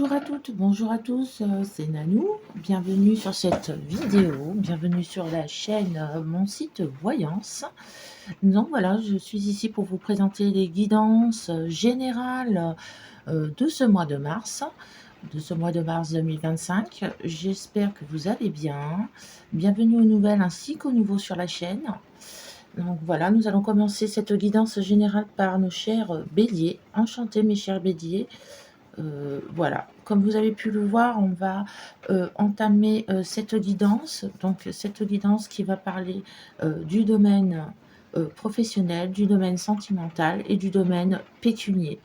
Bonjour à toutes, bonjour à tous, c'est Nanou. Bienvenue sur cette vidéo, bienvenue sur la chaîne Mon Site Voyance. Donc voilà, je suis ici pour vous présenter les guidances générales de ce mois de mars, 2025. J'espère que vous allez bien. Bienvenue aux nouvelles ainsi qu'aux nouveaux sur la chaîne. Donc voilà, nous allons commencer cette guidance générale par nos chers béliers. Enchantés mes chers béliers. Voilà, comme vous avez pu le voir, on va entamer cette guidance. Donc cette guidance qui va parler du domaine professionnel, du domaine sentimental et du domaine pécunier.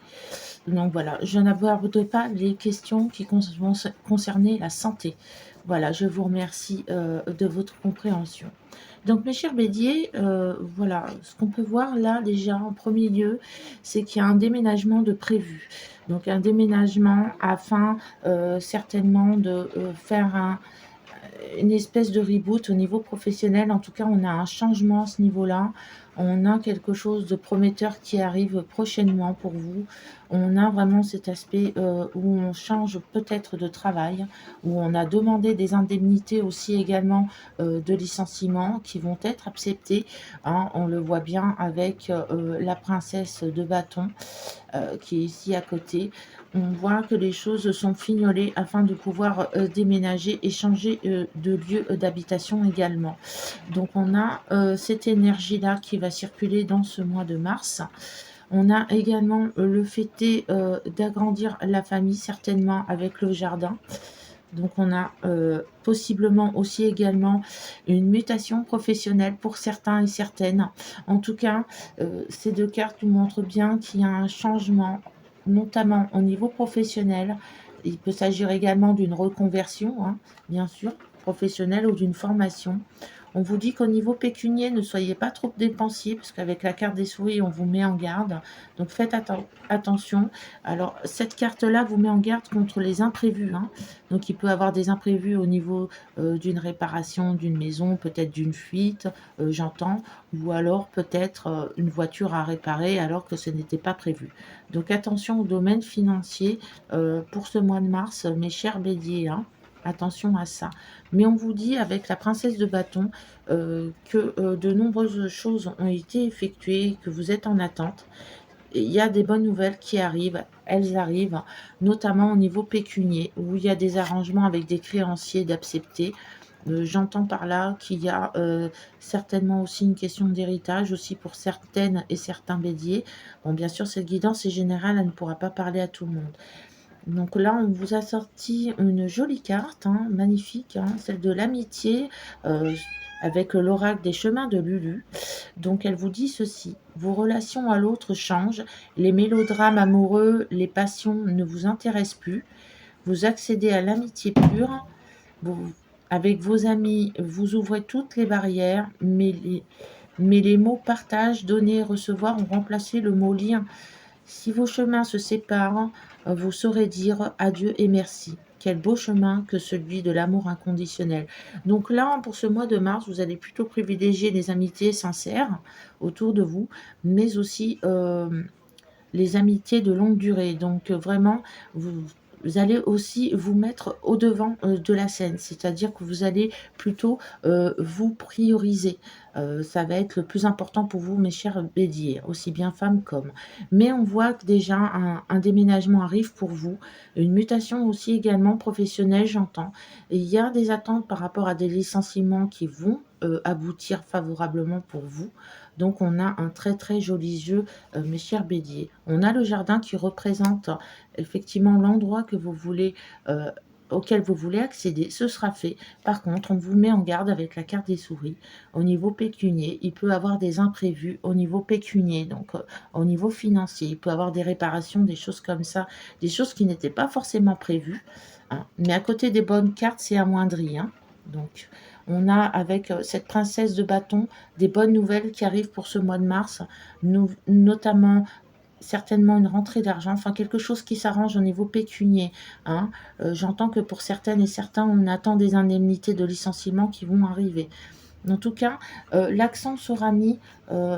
Donc voilà, je n'aborde pas les questions qui vont concerner la santé. Voilà, je vous remercie de votre compréhension. Donc mes chers béliers, voilà, ce qu'on peut voir là déjà en premier lieu, c'est qu'il y a un déménagement de prévu. Donc un déménagement afin certainement de faire une espèce de reboot au niveau professionnel. En tout cas, on a un changement à ce niveau-là. On a quelque chose de prometteur qui arrive prochainement pour vous. On a vraiment cet aspect où on change peut-être de travail, où on a demandé des indemnités aussi également de licenciement qui vont être acceptées, hein. On le voit bien avec la princesse de bâton qui est ici à côté. On voit que les choses sont fignolées afin de pouvoir déménager et changer de lieu d'habitation également. Donc on a cette énergie-là qui va circuler dans ce mois de mars. On a également le fait d'agrandir la famille, certainement avec le jardin. Donc on a possiblement aussi également une mutation professionnelle pour certains et certaines. En tout cas, ces deux cartes nous montrent bien qu'il y a un changement, notamment au niveau professionnel. Il peut s'agir également d'une reconversion, hein, bien sûr, professionnelle ou d'une formation. On vous dit qu'au niveau pécunier, ne soyez pas trop dépensiers, parce qu'avec la carte des souris, on vous met en garde. Donc faites attention. Alors, cette carte-là vous met en garde contre les imprévus, hein. Donc, il peut y avoir des imprévus au niveau d'une réparation d'une maison, peut-être d'une fuite, j'entends, ou alors peut-être une voiture à réparer alors que ce n'était pas prévu. Donc, attention au domaine financier pour ce mois de mars, mes chers béliers, hein. Attention à ça. Mais on vous dit avec la princesse de bâton que de nombreuses choses ont été effectuées, que vous êtes en attente. Il y a des bonnes nouvelles qui arrivent, elles arrivent, notamment au niveau pécunier, où il y a des arrangements avec des créanciers d'accepter. J'entends par là qu'il y a certainement aussi une question d'héritage aussi pour certaines et certains béliers. Bon, bien sûr, cette guidance est générale, elle ne pourra pas parler à tout le monde. Donc là, on vous a sorti une jolie carte, hein, magnifique, hein, celle de l'amitié, avec l'oracle des chemins de Lulu. Donc elle vous dit ceci: vos relations à l'autre changent, les mélodrames amoureux, les passions ne vous intéressent plus, vous accédez à l'amitié pure, avec vos amis, vous ouvrez toutes les barrières, mais les mots partage, donner et recevoir ont remplacé le mot lien. Si vos chemins se séparent, vous saurez dire adieu et merci. Quel beau chemin que celui de l'amour inconditionnel. Donc là, pour ce mois de mars, vous allez plutôt privilégier les amitiés sincères autour de vous, mais aussi les amitiés de longue durée. Donc vraiment, vous allez aussi vous mettre au-devant de la scène, c'est-à-dire que vous allez plutôt vous prioriser. Ça va être le plus important pour vous, mes chers béliers, aussi bien femmes qu'hommes. Mais on voit que déjà un déménagement arrive pour vous, une mutation aussi également professionnelle, j'entends. Et il y a des attentes par rapport à des licenciements qui vont aboutir favorablement pour vous. Donc on a un très très joli jeu, mes chers béliers. On a le jardin qui représente effectivement l'endroit que vous voulez, auquel vous voulez accéder, ce sera fait. Par contre, on vous met en garde avec la carte des souris. Au niveau pécunier, il peut avoir des imprévus au niveau pécunier, donc au niveau financier. Il peut avoir des réparations, des choses comme ça, des choses qui n'étaient pas forcément prévues, hein. Mais à côté des bonnes cartes, c'est amoindri, hein. Donc, on a avec cette princesse de bâton des bonnes nouvelles qui arrivent pour ce mois de mars, notamment certainement une rentrée d'argent, enfin quelque chose qui s'arrange au niveau pécunier, hein. J'entends que pour certaines et certains, on attend des indemnités de licenciement qui vont arriver. En tout cas, l'accent sera mis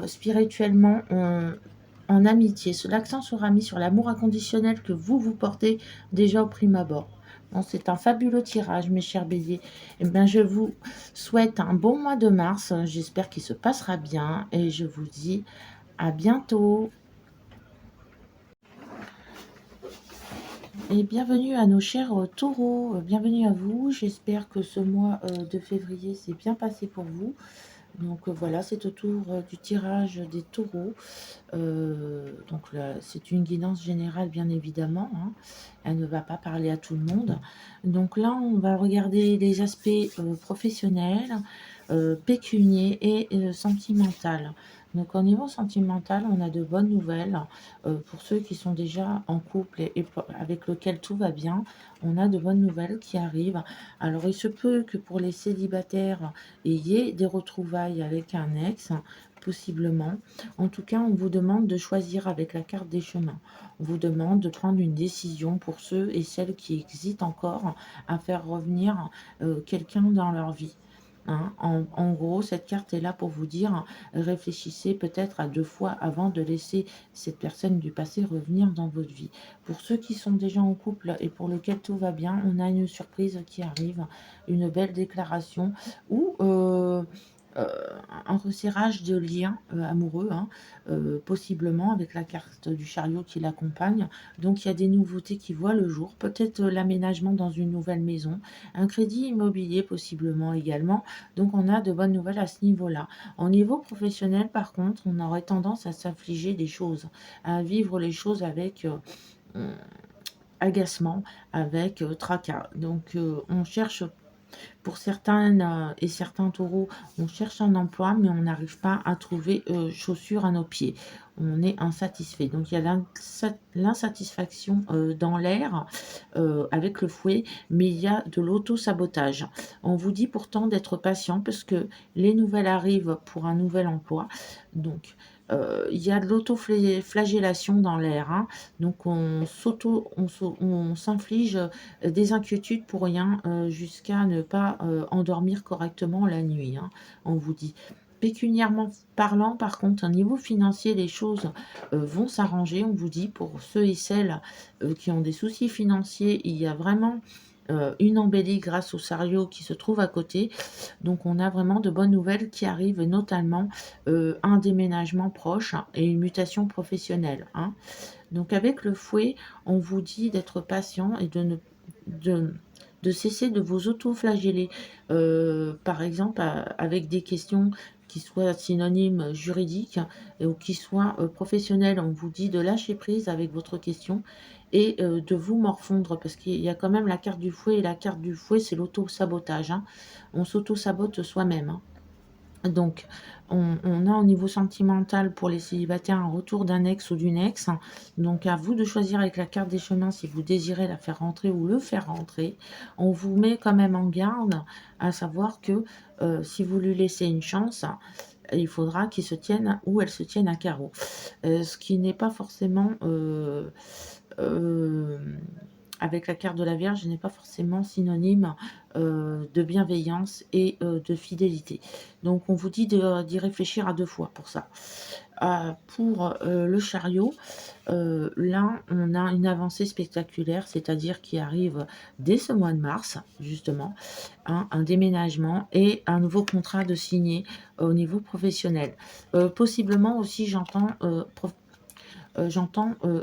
spirituellement en amitié. L'accent sera mis sur l'amour inconditionnel que vous portez déjà au prime abord. Bon, c'est un fabuleux tirage, mes chers béliers. Eh bien, je vous souhaite un bon mois de mars. J'espère qu'il se passera bien et je vous dis à bientôt. Et bienvenue à nos chers taureaux. Bienvenue à vous. J'espère que ce mois de février s'est bien passé pour vous. Donc voilà, c'est au tour du tirage des taureaux. Donc là, c'est une guidance générale, bien évidemment, hein. Elle ne va pas parler à tout le monde. Donc là, on va regarder les aspects professionnels, pécuniaires et sentimental. Donc au niveau sentimental, on a de bonnes nouvelles. Pour ceux qui sont déjà en couple et avec lequel tout va bien, on a de bonnes nouvelles qui arrivent. Alors il se peut que pour les célibataires, il y ait des retrouvailles avec un ex, possiblement. En tout cas, on vous demande de choisir avec la carte des chemins. On vous demande de prendre une décision pour ceux et celles qui hésitent encore à faire revenir quelqu'un dans leur vie. Hein. En gros, cette carte est là pour vous dire, réfléchissez peut-être à 2 fois avant de laisser cette personne du passé revenir dans votre vie. Pour ceux qui sont déjà en couple et pour lesquels tout va bien, on a une surprise qui arrive, une belle déclaration ou euh, un resserrage de liens amoureux, hein, possiblement avec la carte du chariot qui l'accompagne. Donc il y a des nouveautés qui voient le jour, peut-être l'aménagement dans une nouvelle maison, un crédit immobilier possiblement également. Donc on a de bonnes nouvelles à ce niveau-là. Au niveau professionnel, par contre, on aurait tendance à s'affliger des choses, à vivre les choses avec agacement, avec tracas. Donc on cherche pour certaines et certains taureaux, on cherche un emploi, mais on n'arrive pas à trouver chaussures à nos pieds. On est insatisfait. Donc il y a l'insatisfaction dans l'air avec le fouet, mais il y a de l'auto-sabotage. On vous dit pourtant d'être patient parce que les nouvelles arrivent pour un nouvel emploi. Donc il y a de l'auto-flagellation dans l'air, hein. Donc on s'inflige des inquiétudes pour rien jusqu'à ne pas endormir correctement la nuit, hein, on vous dit. Pécuniairement parlant, par contre, au niveau financier, les choses vont s'arranger. On vous dit, pour ceux et celles qui ont des soucis financiers, il y a vraiment une embellie grâce au Sario qui se trouve à côté. Donc on a vraiment de bonnes nouvelles qui arrivent, notamment un déménagement proche et une mutation professionnelle, hein. Donc avec le fouet, on vous dit d'être patient et de cesser de vous auto-flageller. Par exemple, avec des questions qui soient synonymes juridiques ou qui soient professionnelles. On vous dit de lâcher prise avec votre question et de vous morfondre parce qu'il y a quand même la carte du fouet et la carte du fouet, c'est l'auto-sabotage, hein. On s'auto-sabote soi-même, hein. Donc, on a au niveau sentimental pour les célibataires un retour d'un ex ou d'une ex. Donc, à vous de choisir avec la carte des chemins si vous désirez la faire rentrer ou le faire rentrer. On vous met quand même en garde à savoir que si vous lui laissez une chance, il faudra qu'il se tienne ou elle se tienne à carreau. Ce qui n'est pas forcément euh, avec la carte de la Vierge n'est pas forcément synonyme de bienveillance et de fidélité. Donc on vous dit d'y réfléchir à 2 fois pour ça. Pour le chariot, là on a une avancée spectaculaire, c'est-à-dire qui arrive dès ce mois de mars, justement, hein, un déménagement et un nouveau contrat de signer au niveau professionnel. Possiblement aussi, j'entends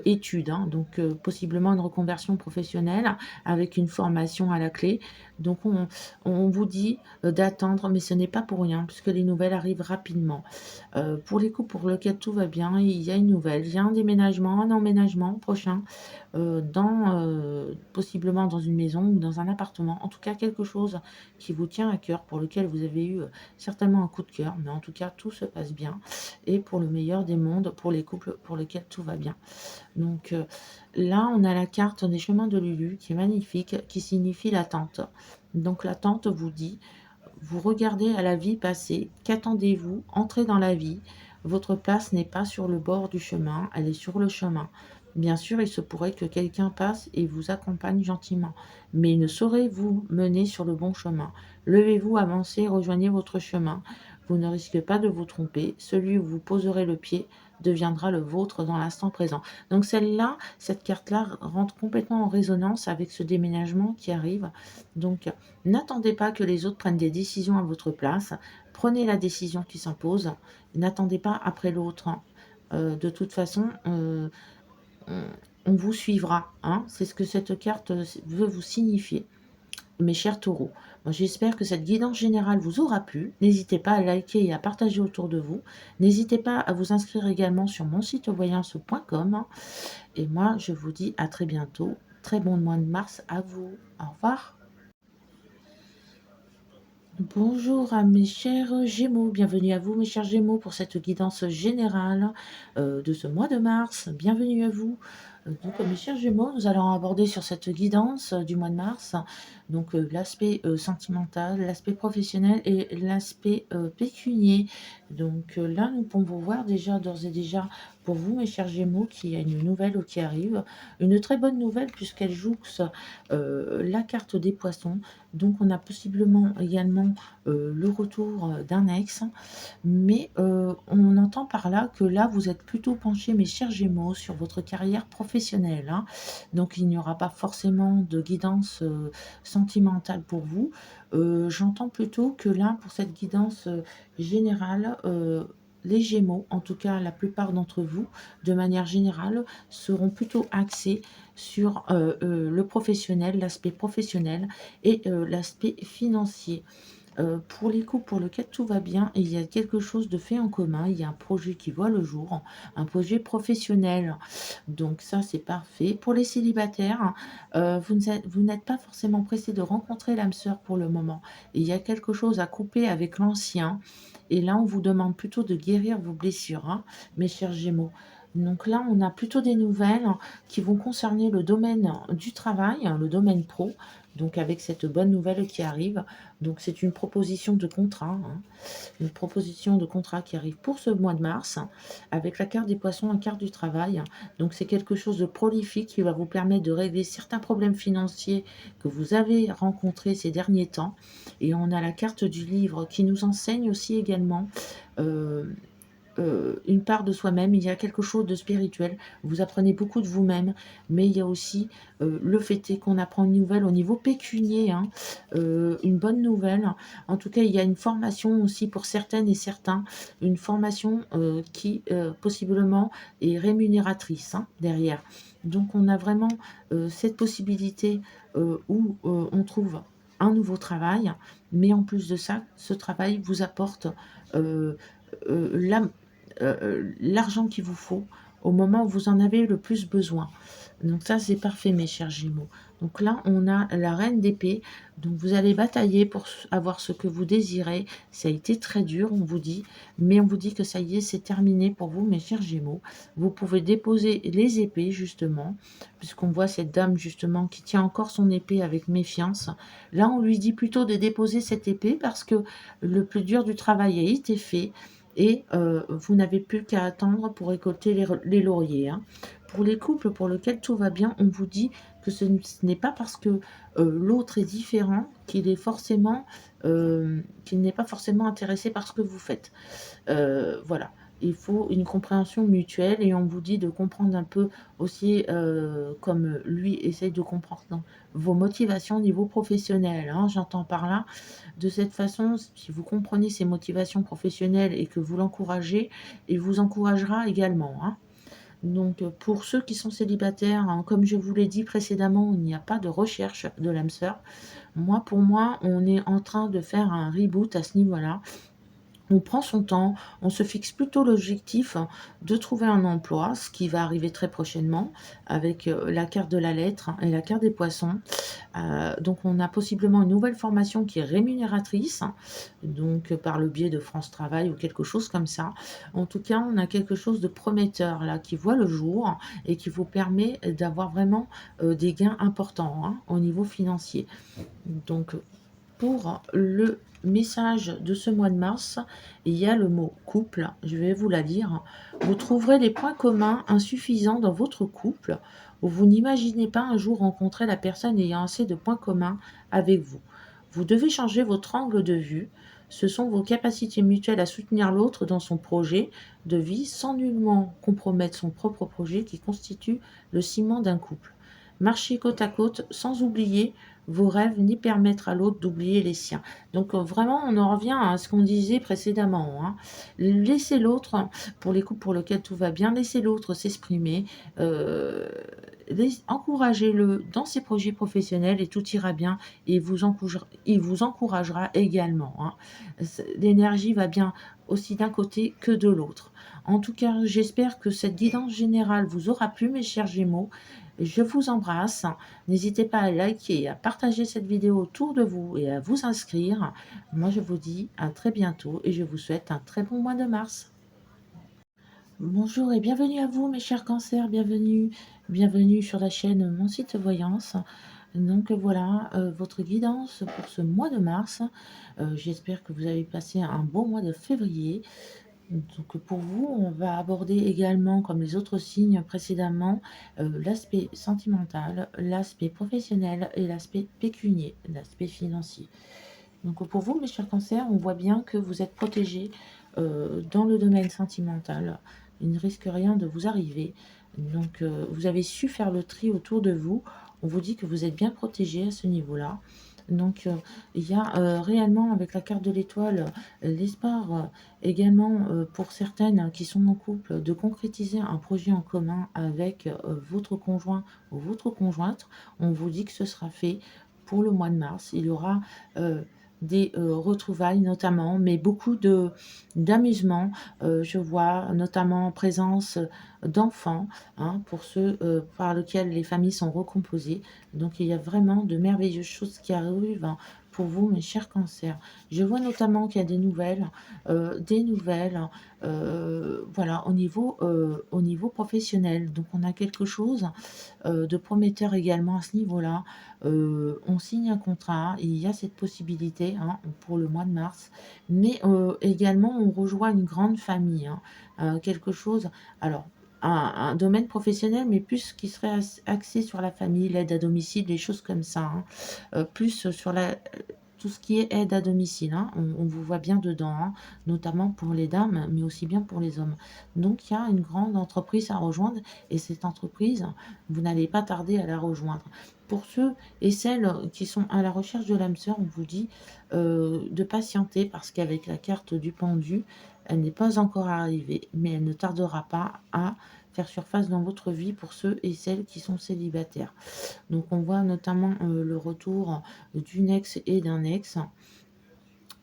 études, hein, donc possiblement une reconversion professionnelle avec une formation à la clé. Donc on vous dit d'attendre, mais ce n'est pas pour rien, puisque les nouvelles arrivent rapidement. Pour les couples pour lesquels tout va bien, il y a une nouvelle, il y a un déménagement, un emménagement prochain, possiblement dans une maison ou dans un appartement. En tout cas, quelque chose qui vous tient à cœur, pour lequel vous avez eu certainement un coup de cœur, mais en tout cas, tout se passe bien et pour le meilleur des mondes, pour les couples pour lesquels tout va bien. Donc là, on a la carte des chemins de Lulu qui est magnifique, qui signifie l'attente. Donc l'attente vous dit, vous regardez à la vie passée, qu'attendez-vous? Entrez dans la vie. Votre place n'est pas sur le bord du chemin, elle est sur le chemin. Bien sûr, il se pourrait que quelqu'un passe et vous accompagne gentiment, mais il ne saurait vous mener sur le bon chemin. Levez-vous, avancez, rejoignez votre chemin. Vous ne risquez pas de vous tromper. Celui où vous poserez le pied deviendra le vôtre dans l'instant présent. Donc celle-là, cette carte-là rentre complètement en résonance avec ce déménagement qui arrive. Donc n'attendez pas que les autres prennent des décisions à votre place. Prenez la décision qui s'impose. N'attendez pas après l'autre, hein. De toute façon, on, on vous suivra, hein. C'est ce que cette carte veut vous signifier, mes chers taureaux. Moi, j'espère que cette guidance générale vous aura plu. N'hésitez pas à liker et à partager autour de vous. N'hésitez pas à vous inscrire également sur mon site voyance.com. Et moi, je vous dis à très bientôt. Très bon mois de mars à vous. Au revoir. Bonjour à mes chers Gémeaux, bienvenue à vous mes chers Gémeaux pour cette guidance générale de ce mois de mars. Bienvenue à vous. Donc mes chers Gémeaux, nous allons aborder sur cette guidance du mois de mars donc l'aspect sentimental, l'aspect professionnel et l'aspect pécunier. Donc là, nous pouvons voir déjà d'ores et déjà pour vous mes chers Gémeaux qu'il y a une nouvelle qui arrive, une très bonne nouvelle puisqu'elle jouxte la carte des poissons. Donc on a possiblement également le retour d'un ex, mais on entend par là que là, vous êtes plutôt penchés, mes chers Gémeaux, sur votre carrière professionnelle, hein. Donc il n'y aura pas forcément de guidance sentimentale pour vous. J'entends plutôt que là, pour cette guidance générale, les Gémeaux, en tout cas la plupart d'entre vous, de manière générale, seront plutôt axés sur le professionnel, l'aspect professionnel et l'aspect financier. Pour les couples pour lesquels tout va bien, il y a quelque chose de fait en commun, il y a un projet qui voit le jour, un projet professionnel. Donc ça, c'est parfait. Pour les célibataires, vous n'êtes pas forcément pressé de rencontrer l'âme sœur pour le moment. Il y a quelque chose à couper avec l'ancien. Et là, on vous demande plutôt de guérir vos blessures, hein, mes chers Gémeaux. Donc là, on a plutôt des nouvelles qui vont concerner le domaine du travail, le domaine pro. Donc avec cette bonne nouvelle qui arrive, donc c'est une proposition de contrat, hein, une proposition de contrat qui arrive pour ce mois de mars, avec la carte des poissons, la carte du travail. Donc c'est quelque chose de prolifique qui va vous permettre de régler certains problèmes financiers que vous avez rencontrés ces derniers temps. Et on a la carte du livre qui nous enseigne aussi également euh, une part de soi-même, il y a quelque chose de spirituel. Vous apprenez beaucoup de vous-même, mais il y a aussi le fait est qu'on apprend une nouvelle au niveau pécunier, hein, une bonne nouvelle. En tout cas, il y a une formation aussi pour certaines et certains, une formation qui possiblement est rémunératrice, hein, derrière. Donc on a vraiment cette possibilité où on trouve un nouveau travail, mais en plus de ça, ce travail vous apporte euh, la l'argent qu'il vous faut au moment où vous en avez le plus besoin. Donc ça, c'est parfait, mes chers Gémeaux. Donc là, on a la reine d'épée. Donc vous allez batailler pour avoir ce que vous désirez. Ça a été très dur, on vous dit. Mais on vous dit que ça y est, c'est terminé pour vous, mes chers Gémeaux. Vous pouvez déposer les épées, justement, puisqu'on voit cette dame, justement, qui tient encore son épée avec méfiance. Là, on lui dit plutôt de déposer cette épée parce que le plus dur du travail a été fait et vous n'avez plus qu'à attendre pour récolter les lauriers, hein. Pour les couples pour lesquels tout va bien, on vous dit que ce n'est pas parce que l'autre est différent qu'il est forcément, qu'il n'est pas forcément intéressé par ce que vous faites. Voilà. Il faut une compréhension mutuelle et on vous dit de comprendre un peu aussi, comme lui essaye de comprendre vos motivations au niveau professionnel, hein. J'entends par là, de cette façon, si vous comprenez ses motivations professionnelles et que vous l'encouragez, il vous encouragera également, hein. Donc, pour ceux qui sont célibataires, hein, comme je vous l'ai dit précédemment, il n'y a pas de recherche de l'âme sœur. Moi, pour moi, on est en train de faire un reboot à ce niveau-là. On prend son temps, on se fixe plutôt l'objectif de trouver un emploi, ce qui va arriver très prochainement avec la carte de la lettre, hein, et la carte des poissons. Donc on a possiblement une nouvelle formation qui est rémunératrice, hein, donc par le biais de France Travail ou quelque chose comme ça. En tout cas, on a quelque chose de prometteur là qui voit le jour et qui vous permet d'avoir vraiment des gains importants, hein, au niveau financier. Donc pour le message de ce mois de mars, il y a le mot couple. Je vais vous la lire. Vous trouverez les points communs insuffisants dans votre couple où vous n'imaginez pas un jour rencontrer la personne ayant assez de points communs avec vous. Vous devez changer votre angle de vue. Ce sont vos capacités mutuelles à soutenir l'autre dans son projet de vie sans nullement compromettre son propre projet qui constitue le ciment d'un couple. Marchez côte à côte sans oublier vos rêves ni permettre à l'autre d'oublier les siens. Donc vraiment, on en revient à ce qu'on disait précédemment, hein. Laissez l'autre, pour les couples pour lesquels tout va bien, laissez l'autre s'exprimer, euh, encouragez-le dans ses projets professionnels et tout ira bien. Et il vous encouragera également, hein. L'énergie va bien aussi d'un côté que de l'autre. En tout cas, j'espère que cette guidance générale vous aura plu, mes chers Gémeaux. Je vous embrasse. N'hésitez pas à liker, à partager cette vidéo autour de vous et à vous inscrire. Moi, je vous dis à très bientôt et je vous souhaite un très bon mois de mars. Bonjour et bienvenue à vous, mes chers cancers. Bienvenue sur la chaîne Mon Site Voyance. Donc voilà, votre guidance pour ce mois de mars. J'espère que vous avez passé un bon mois de février. Donc pour vous, on va aborder également, comme les autres signes précédemment, l'aspect sentimental, l'aspect professionnel et l'aspect pécunier, l'aspect financier. Donc pour vous, mes chers cancers, on voit bien que vous êtes protégés dans le domaine sentimental. Il ne risque rien de vous arriver. Donc vous avez su faire le tri autour de vous. On vous dit que vous êtes bien protégés à ce niveau-là. Donc il y a réellement avec la carte de l'étoile l'espoir également pour certaines qui sont en couple de concrétiser un projet en commun avec votre conjoint ou votre conjointe. On vous dit que ce sera fait pour le mois de mars. Il y aura des retrouvailles notamment, mais beaucoup d'amusement. Je vois notamment présence d'enfants, hein, pour ceux par lesquels les familles sont recomposées. Donc il y a vraiment de merveilleuses choses qui arrivent, hein, pour vous, mes chers cancers. Je vois notamment qu'il y a des nouvelles, voilà, au niveau professionnel. Donc on a quelque chose de prometteur également à ce niveau-là. On signe un contrat, il y a cette possibilité, hein, pour le mois de mars, mais également on rejoint une grande famille, hein, quelque chose, alors un domaine professionnel, mais plus qui serait axé sur la famille, l'aide à domicile, des choses comme ça, hein. Plus sur tout ce qui est aide à domicile, hein, on vous voit bien dedans, hein, notamment pour les dames, mais aussi bien pour les hommes. Donc il y a une grande entreprise à rejoindre et cette entreprise, vous n'allez pas tarder à la rejoindre. Pour ceux et celles qui sont à la recherche de l'âme sœur, on vous dit de patienter parce qu'avec la carte du pendu, elle n'est pas encore arrivée, mais elle ne tardera pas à faire surface dans votre vie pour ceux et celles qui sont célibataires. Donc on voit notamment le retour d'une ex et d'un ex.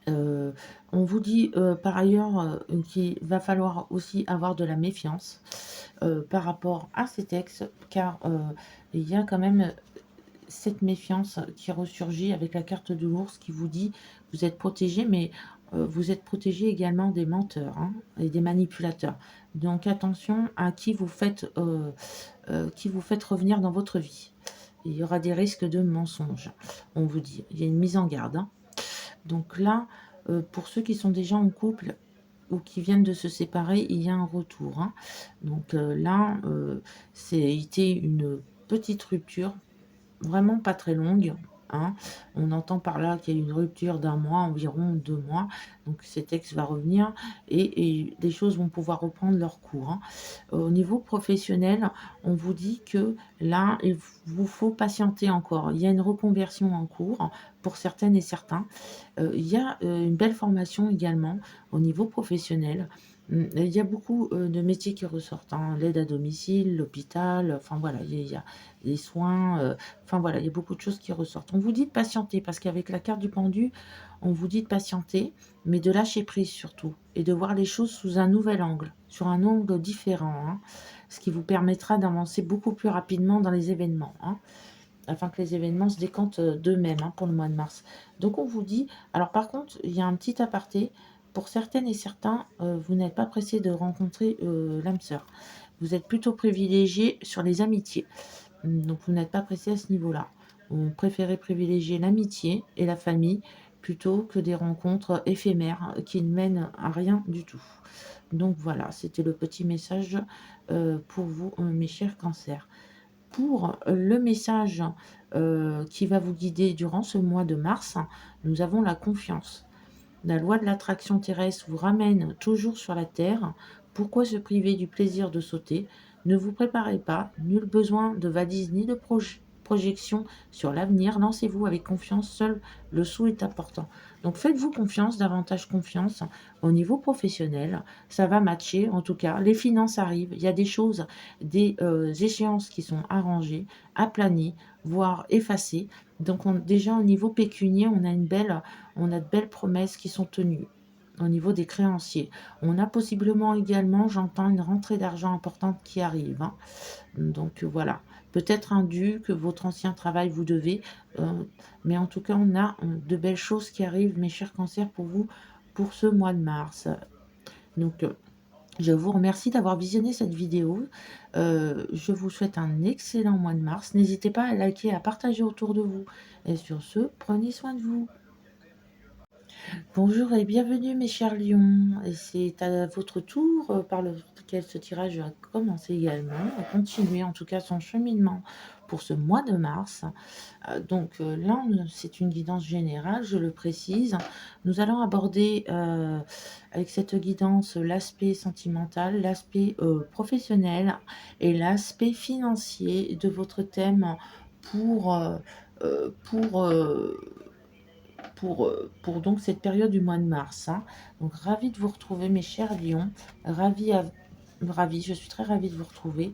On vous dit par ailleurs qu'il va falloir aussi avoir de la méfiance par rapport à cet ex, car il y a quand même cette méfiance qui ressurgit avec la carte de l'ours qui vous dit vous êtes protégé, mais vous êtes protégé également des menteurs, hein, et des manipulateurs. Donc attention à qui vous faites revenir dans votre vie. Il y aura des risques de mensonges, on vous dit. Il y a une mise en garde, hein. Donc là, pour ceux qui sont déjà en couple ou qui viennent de se séparer, il y a un retour, hein. Donc là, c'était une petite rupture, vraiment pas très longue, hein. On entend par là qu'il y a une rupture d'un mois, environ 2 mois. Donc cet ex va revenir et les choses vont pouvoir reprendre leur cours, hein. Au niveau professionnel, on vous dit que là, il vous faut patienter encore. Il y a une reconversion en cours pour certaines et certains. Il y a une belle formation également au niveau professionnel. Il y a beaucoup de métiers qui ressortent, hein. L'aide à domicile, l'hôpital, enfin voilà, il y a les soins, enfin voilà, il y a beaucoup de choses qui ressortent. On vous dit de patienter parce qu'avec la carte du pendu, on vous dit de patienter, mais de lâcher prise surtout et de voir les choses sous un nouvel angle, sur un angle différent, hein, ce qui vous permettra d'avancer beaucoup plus rapidement dans les événements, hein, afin que les événements se décantent d'eux-mêmes, hein, pour le mois de mars. Donc on vous dit, alors par contre, il y a un petit aparté, pour certaines et certains, vous n'êtes pas pressé de rencontrer l'âme sœur. Vous êtes plutôt privilégié sur les amitiés. Donc vous n'êtes pas pressé à ce niveau-là. Vous préférez privilégier l'amitié et la famille plutôt que des rencontres éphémères qui ne mènent à rien du tout. Donc voilà, c'était le petit message pour vous, mes chers cancers. Pour le message qui va vous guider durant ce mois de mars, nous avons la confiance. La loi de l'attraction terrestre vous ramène toujours sur la Terre. Pourquoi se priver du plaisir de sauter? Ne vous préparez pas, nul besoin de valise ni de projection sur l'avenir. Lancez-vous avec confiance, seul le sou est important. Donc faites-vous confiance, davantage confiance au niveau professionnel. Ça va matcher, en tout cas. Les finances arrivent. Il y a des choses, des échéances qui sont arrangées, aplanies, voire effacées. Donc déjà au niveau pécunier, on a de belles promesses qui sont tenues au niveau des créanciers. On a possiblement également, j'entends, une rentrée d'argent importante qui arrive, hein. Donc voilà, peut-être un dû que votre ancien travail vous devez, mais en tout cas, on a de belles choses qui arrivent, mes chers cancers, pour vous, pour ce mois de mars. Donc, je vous remercie d'avoir visionné cette vidéo. Je vous souhaite un excellent mois de mars. N'hésitez pas à liker, à partager autour de vous. Et sur ce, prenez soin de vous. Bonjour et bienvenue mes chers lions. Et c'est à votre tour par lequel ce tirage va commencer également, à continuer en tout cas son cheminement pour ce mois de mars. Là, c'est une guidance générale, je le précise. Nous allons aborder avec cette guidance l'aspect sentimental, l'aspect professionnel et l'aspect financier de votre thème pour, euh, euh, pour euh, pour donc cette période du mois de mars, hein. Donc ravi de vous retrouver mes chers lions, ravi, je suis très ravie de vous retrouver.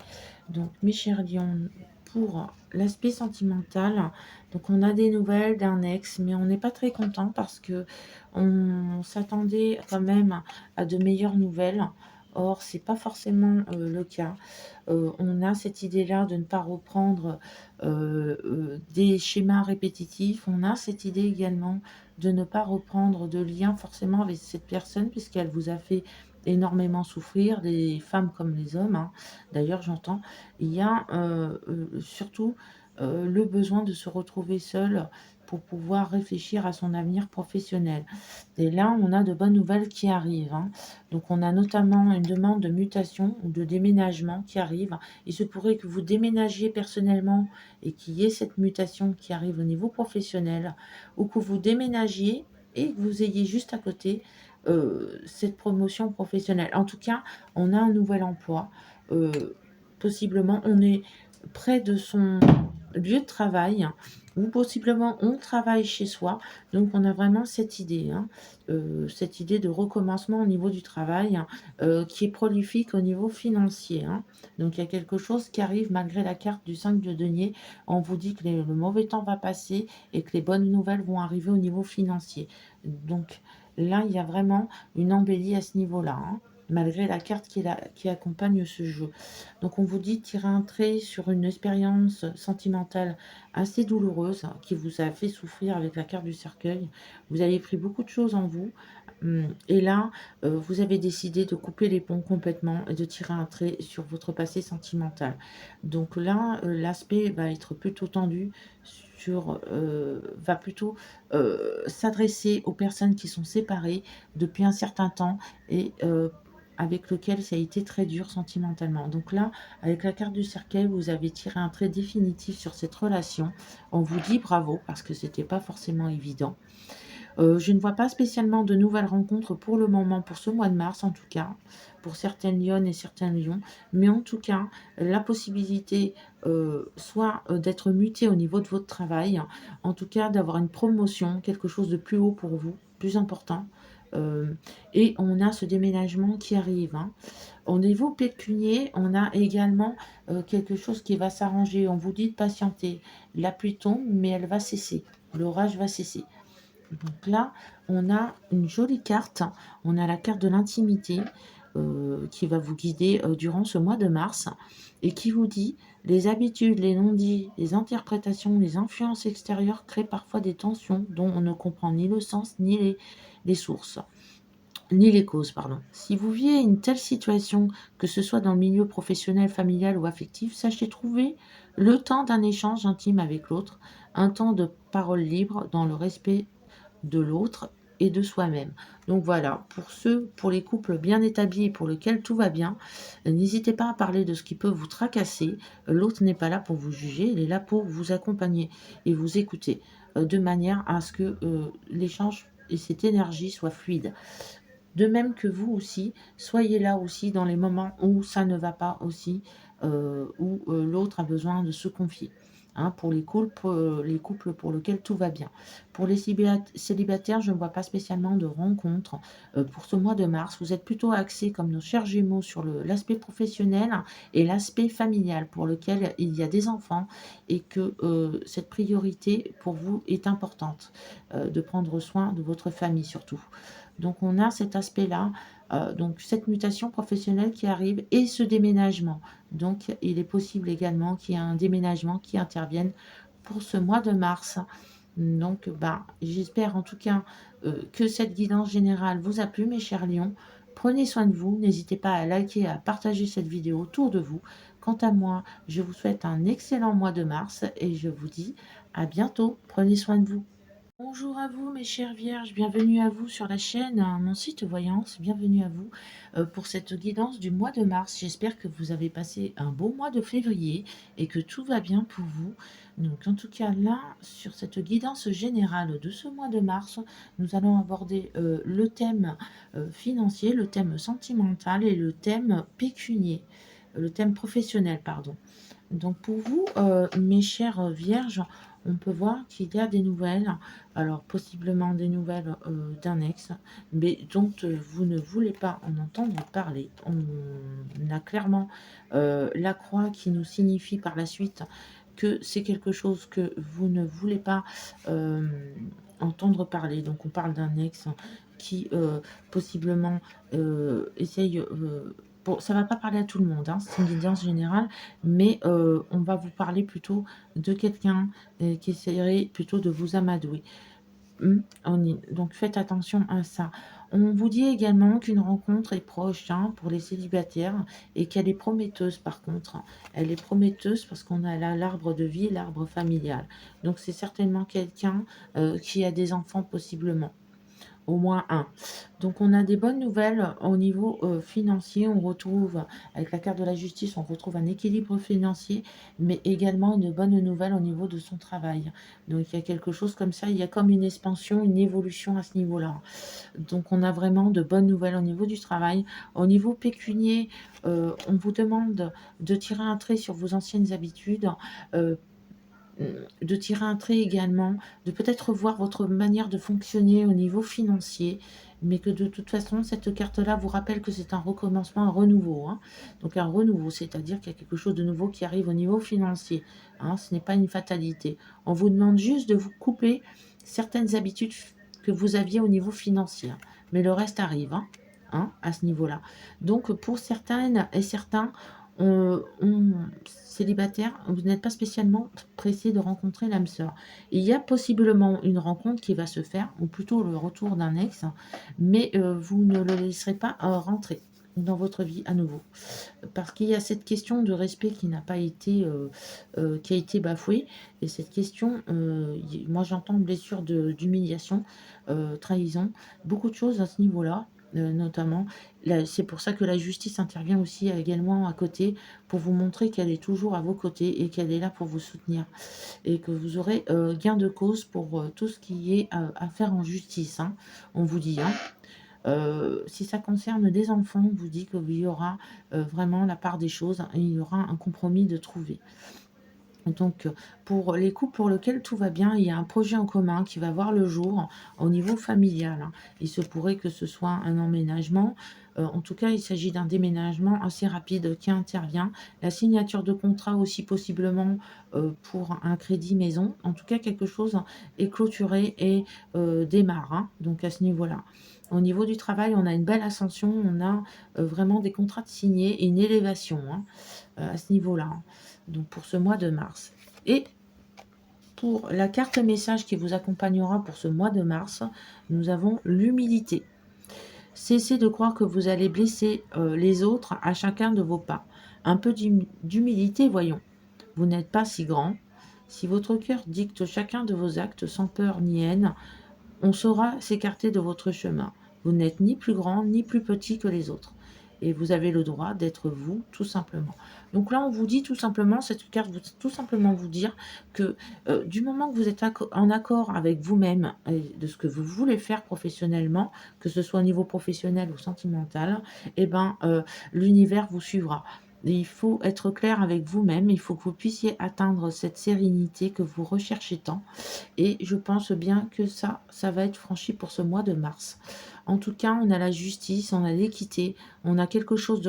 Donc mes chers lions, pour l'aspect sentimental, donc on a des nouvelles d'un ex, mais on n'est pas très content parce que on s'attendait quand même à de meilleures nouvelles. Or, c'est pas forcément le cas. On a cette idée-là de ne pas reprendre des schémas répétitifs. On a cette idée également de ne pas reprendre de lien forcément avec cette personne puisqu'elle vous a fait énormément souffrir, les femmes comme les hommes, hein. D'ailleurs, j'entends, il y a surtout le besoin de se retrouver seul pour pouvoir réfléchir à son avenir professionnel. Et là, on a de bonnes nouvelles qui arrivent, hein. Donc, on a notamment une demande de mutation ou de déménagement qui arrive. Il se pourrait que vous déménagiez personnellement et qu'il y ait cette mutation qui arrive au niveau professionnel, ou que vous déménagiez et que vous ayez juste à côté cette promotion professionnelle. En tout cas, on a un nouvel emploi. euh, Possiblement, on est près de son lieu de travail ou possiblement on travaille chez soi. Donc, on a vraiment cette idée, hein, cette idée de recommencement au niveau du travail, hein, qui est prolifique au niveau financier, hein. Donc, il y a quelque chose qui arrive malgré la carte du 5 de denier. On vous dit que le mauvais temps va passer et que les bonnes nouvelles vont arriver au niveau financier. Donc, là, il y a vraiment une embellie à ce niveau-là, hein, malgré la carte qui accompagne ce jeu. Donc, on vous dit de tirer un trait sur une expérience sentimentale assez douloureuse qui vous a fait souffrir avec la carte du cercueil. Vous avez pris beaucoup de choses en vous. Et là, vous avez décidé de couper les ponts complètement et de tirer un trait sur votre passé sentimental. Donc là, l'aspect va être plutôt tendu va plutôt s'adresser aux personnes qui sont séparées depuis un certain temps et avec lequel ça a été très dur sentimentalement. Donc là, avec la carte du cercueil, vous avez tiré un trait définitif sur cette relation. On vous dit bravo parce que c'était pas forcément évident. Je ne vois pas spécialement de nouvelles rencontres pour le moment, pour ce mois de mars en tout cas, pour certaines lionnes et certains lions. Mais en tout cas, la possibilité soit d'être muté au niveau de votre travail, en tout cas d'avoir une promotion, quelque chose de plus haut pour vous, plus important. Euh, et on a ce déménagement qui arrive, hein. Au niveau pécunier, on a également quelque chose qui va s'arranger. On vous dit de patienter. La pluie tombe, mais elle va cesser. L'orage va cesser. Donc là, on a une jolie carte. On a la carte de l'intimité qui va vous guider durant ce mois de mars et qui vous dit les habitudes, les non-dits, les interprétations, les influences extérieures créent parfois des tensions dont on ne comprend ni le sens ni les sources. Ni les causes, pardon. Si vous vivez une telle situation, que ce soit dans le milieu professionnel, familial ou affectif, sachez trouver le temps d'un échange intime avec l'autre, un temps de parole libre dans le respect de l'autre et de soi-même. Donc voilà, pour les couples bien établis et pour lesquels tout va bien, n'hésitez pas à parler de ce qui peut vous tracasser. L'autre n'est pas là pour vous juger, il est là pour vous accompagner et vous écouter de manière à ce que l'échange et cette énergie soit fluide. De même que vous aussi, soyez là aussi dans les moments où ça ne va pas aussi, où, l'autre a besoin de se confier, hein, pour les couples pour lesquels tout va bien. Pour les célibataires, je ne vois pas spécialement de rencontres, pour ce mois de mars. Vous êtes plutôt axés comme nos chers Gémeaux sur l'aspect professionnel et l'aspect familial pour lequel il y a des enfants et que, cette priorité pour vous est importante, de prendre soin de votre famille surtout. Donc on a cet aspect-là, donc cette mutation professionnelle qui arrive et ce déménagement. Donc il est possible également qu'il y ait un déménagement qui intervienne pour ce mois de mars. Donc bah, j'espère en tout cas, que cette guidance générale vous a plu mes chers lions. Prenez soin de vous, n'hésitez pas à liker, à partager cette vidéo autour de vous. Quant à moi, je vous souhaite un excellent mois de mars et je vous dis à bientôt. Prenez soin de vous. Bonjour à vous mes chères vierges, bienvenue à vous sur la chaîne, mon site Voyance, bienvenue à vous pour cette guidance du mois de mars. J'espère que vous avez passé un beau mois de février et que tout va bien pour vous. Donc en tout cas là, sur cette guidance générale de ce mois de mars, nous allons aborder le thème financier, le thème sentimental et le thème pécunier, le thème professionnel, pardon. Donc pour vous, mes chères vierges, on peut voir qu'il y a des nouvelles, alors possiblement des nouvelles d'un ex, mais dont vous ne voulez pas en entendre parler. On a clairement la croix qui nous signifie par la suite que c'est quelque chose que vous ne voulez pas euh, entendre parler. Donc on parle d'un ex qui possiblement essaye... bon, ça ne va pas parler à tout le monde, hein, c'est une guidance générale, mais on va vous parler plutôt de quelqu'un qui essaierait plutôt de vous amadouer. Donc faites attention à ça. On vous dit également qu'une rencontre est proche, hein, pour les célibataires et qu'elle est prometteuse par contre. Elle est prometteuse parce qu'on a là l'arbre de vie, l'arbre familial. Donc c'est certainement quelqu'un qui a des enfants possiblement. Au moins un. Donc on a des bonnes nouvelles au niveau financier. On retrouve, avec la carte de la justice, on retrouve un équilibre financier, mais également une bonne nouvelle au niveau de son travail. Donc il y a quelque chose comme ça, il y a comme une expansion, une évolution à ce niveau-là. Donc on a vraiment de bonnes nouvelles au niveau du travail. Au niveau pécunier, on vous demande de tirer un trait sur vos anciennes habitudes. euh, de tirer un trait également, de peut-être voir votre manière de fonctionner au niveau financier, mais que de toute façon, cette carte-là vous rappelle que c'est un recommencement, un renouveau, hein. Donc un renouveau, c'est-à-dire qu'il y a quelque chose de nouveau qui arrive au niveau financier, hein. Ce n'est pas une fatalité. On vous demande juste de vous couper certaines habitudes que vous aviez au niveau financier, mais le reste arrive, à ce niveau-là. Donc pour certaines et certains, célibataire, vous n'êtes pas spécialement pressé de rencontrer l'âme sœur. Il y a possiblement une rencontre qui va se faire, ou plutôt le retour d'un ex, mais vous ne le laisserez pas rentrer dans votre vie à nouveau. Parce qu'il y a cette question de respect qui n'a pas été, qui a été bafouée. Et cette question, moi j'entends blessure d'humiliation, trahison, beaucoup de choses à ce niveau-là. Notamment, c'est pour ça que la justice intervient aussi également à côté pour vous montrer qu'elle est toujours à vos côtés et qu'elle est là pour vous soutenir et que vous aurez gain de cause pour tout ce qui est à faire en justice, hein, on vous dit, hein. Si ça concerne des enfants, on vous dit qu'il y aura vraiment la part des choses, hein, et il y aura un compromis de trouver. Donc, pour les couples pour lesquels tout va bien, il y a un projet en commun qui va voir le jour au niveau familial, hein. Il se pourrait que ce soit un emménagement. En tout cas, il s'agit d'un déménagement assez rapide qui intervient. La signature de contrat aussi possiblement pour un crédit maison. En tout cas, quelque chose est clôturé et démarre, hein, donc à ce niveau-là. Au niveau du travail, on a une belle ascension, on a vraiment des contrats de signés et une élévation, hein, à ce niveau-là, hein. Donc pour ce mois de mars. Et pour la carte message qui vous accompagnera pour ce mois de mars, nous avons l'humilité. Cessez de croire que vous allez blesser les autres à chacun de vos pas. Un peu d'humilité, voyons. Vous n'êtes pas si grand. Si votre cœur dicte chacun de vos actes sans peur ni haine, on saura s'écarter de votre chemin. Vous n'êtes ni plus grand ni plus petit que les autres. et vous avez le droit d'être vous, tout simplement. Donc là, on vous dit tout simplement, cette carte veut tout simplement vous dire que du moment que vous êtes en accord avec vous-même et de ce que vous voulez faire professionnellement, que ce soit au niveau professionnel ou sentimental, eh ben, l'univers vous suivra. Et il faut être clair avec vous-même, il faut que vous puissiez atteindre cette sérénité que vous recherchez tant. Et je pense bien que ça va être franchi pour ce mois de mars. En tout cas, on a la justice, on a l'équité, on a quelque chose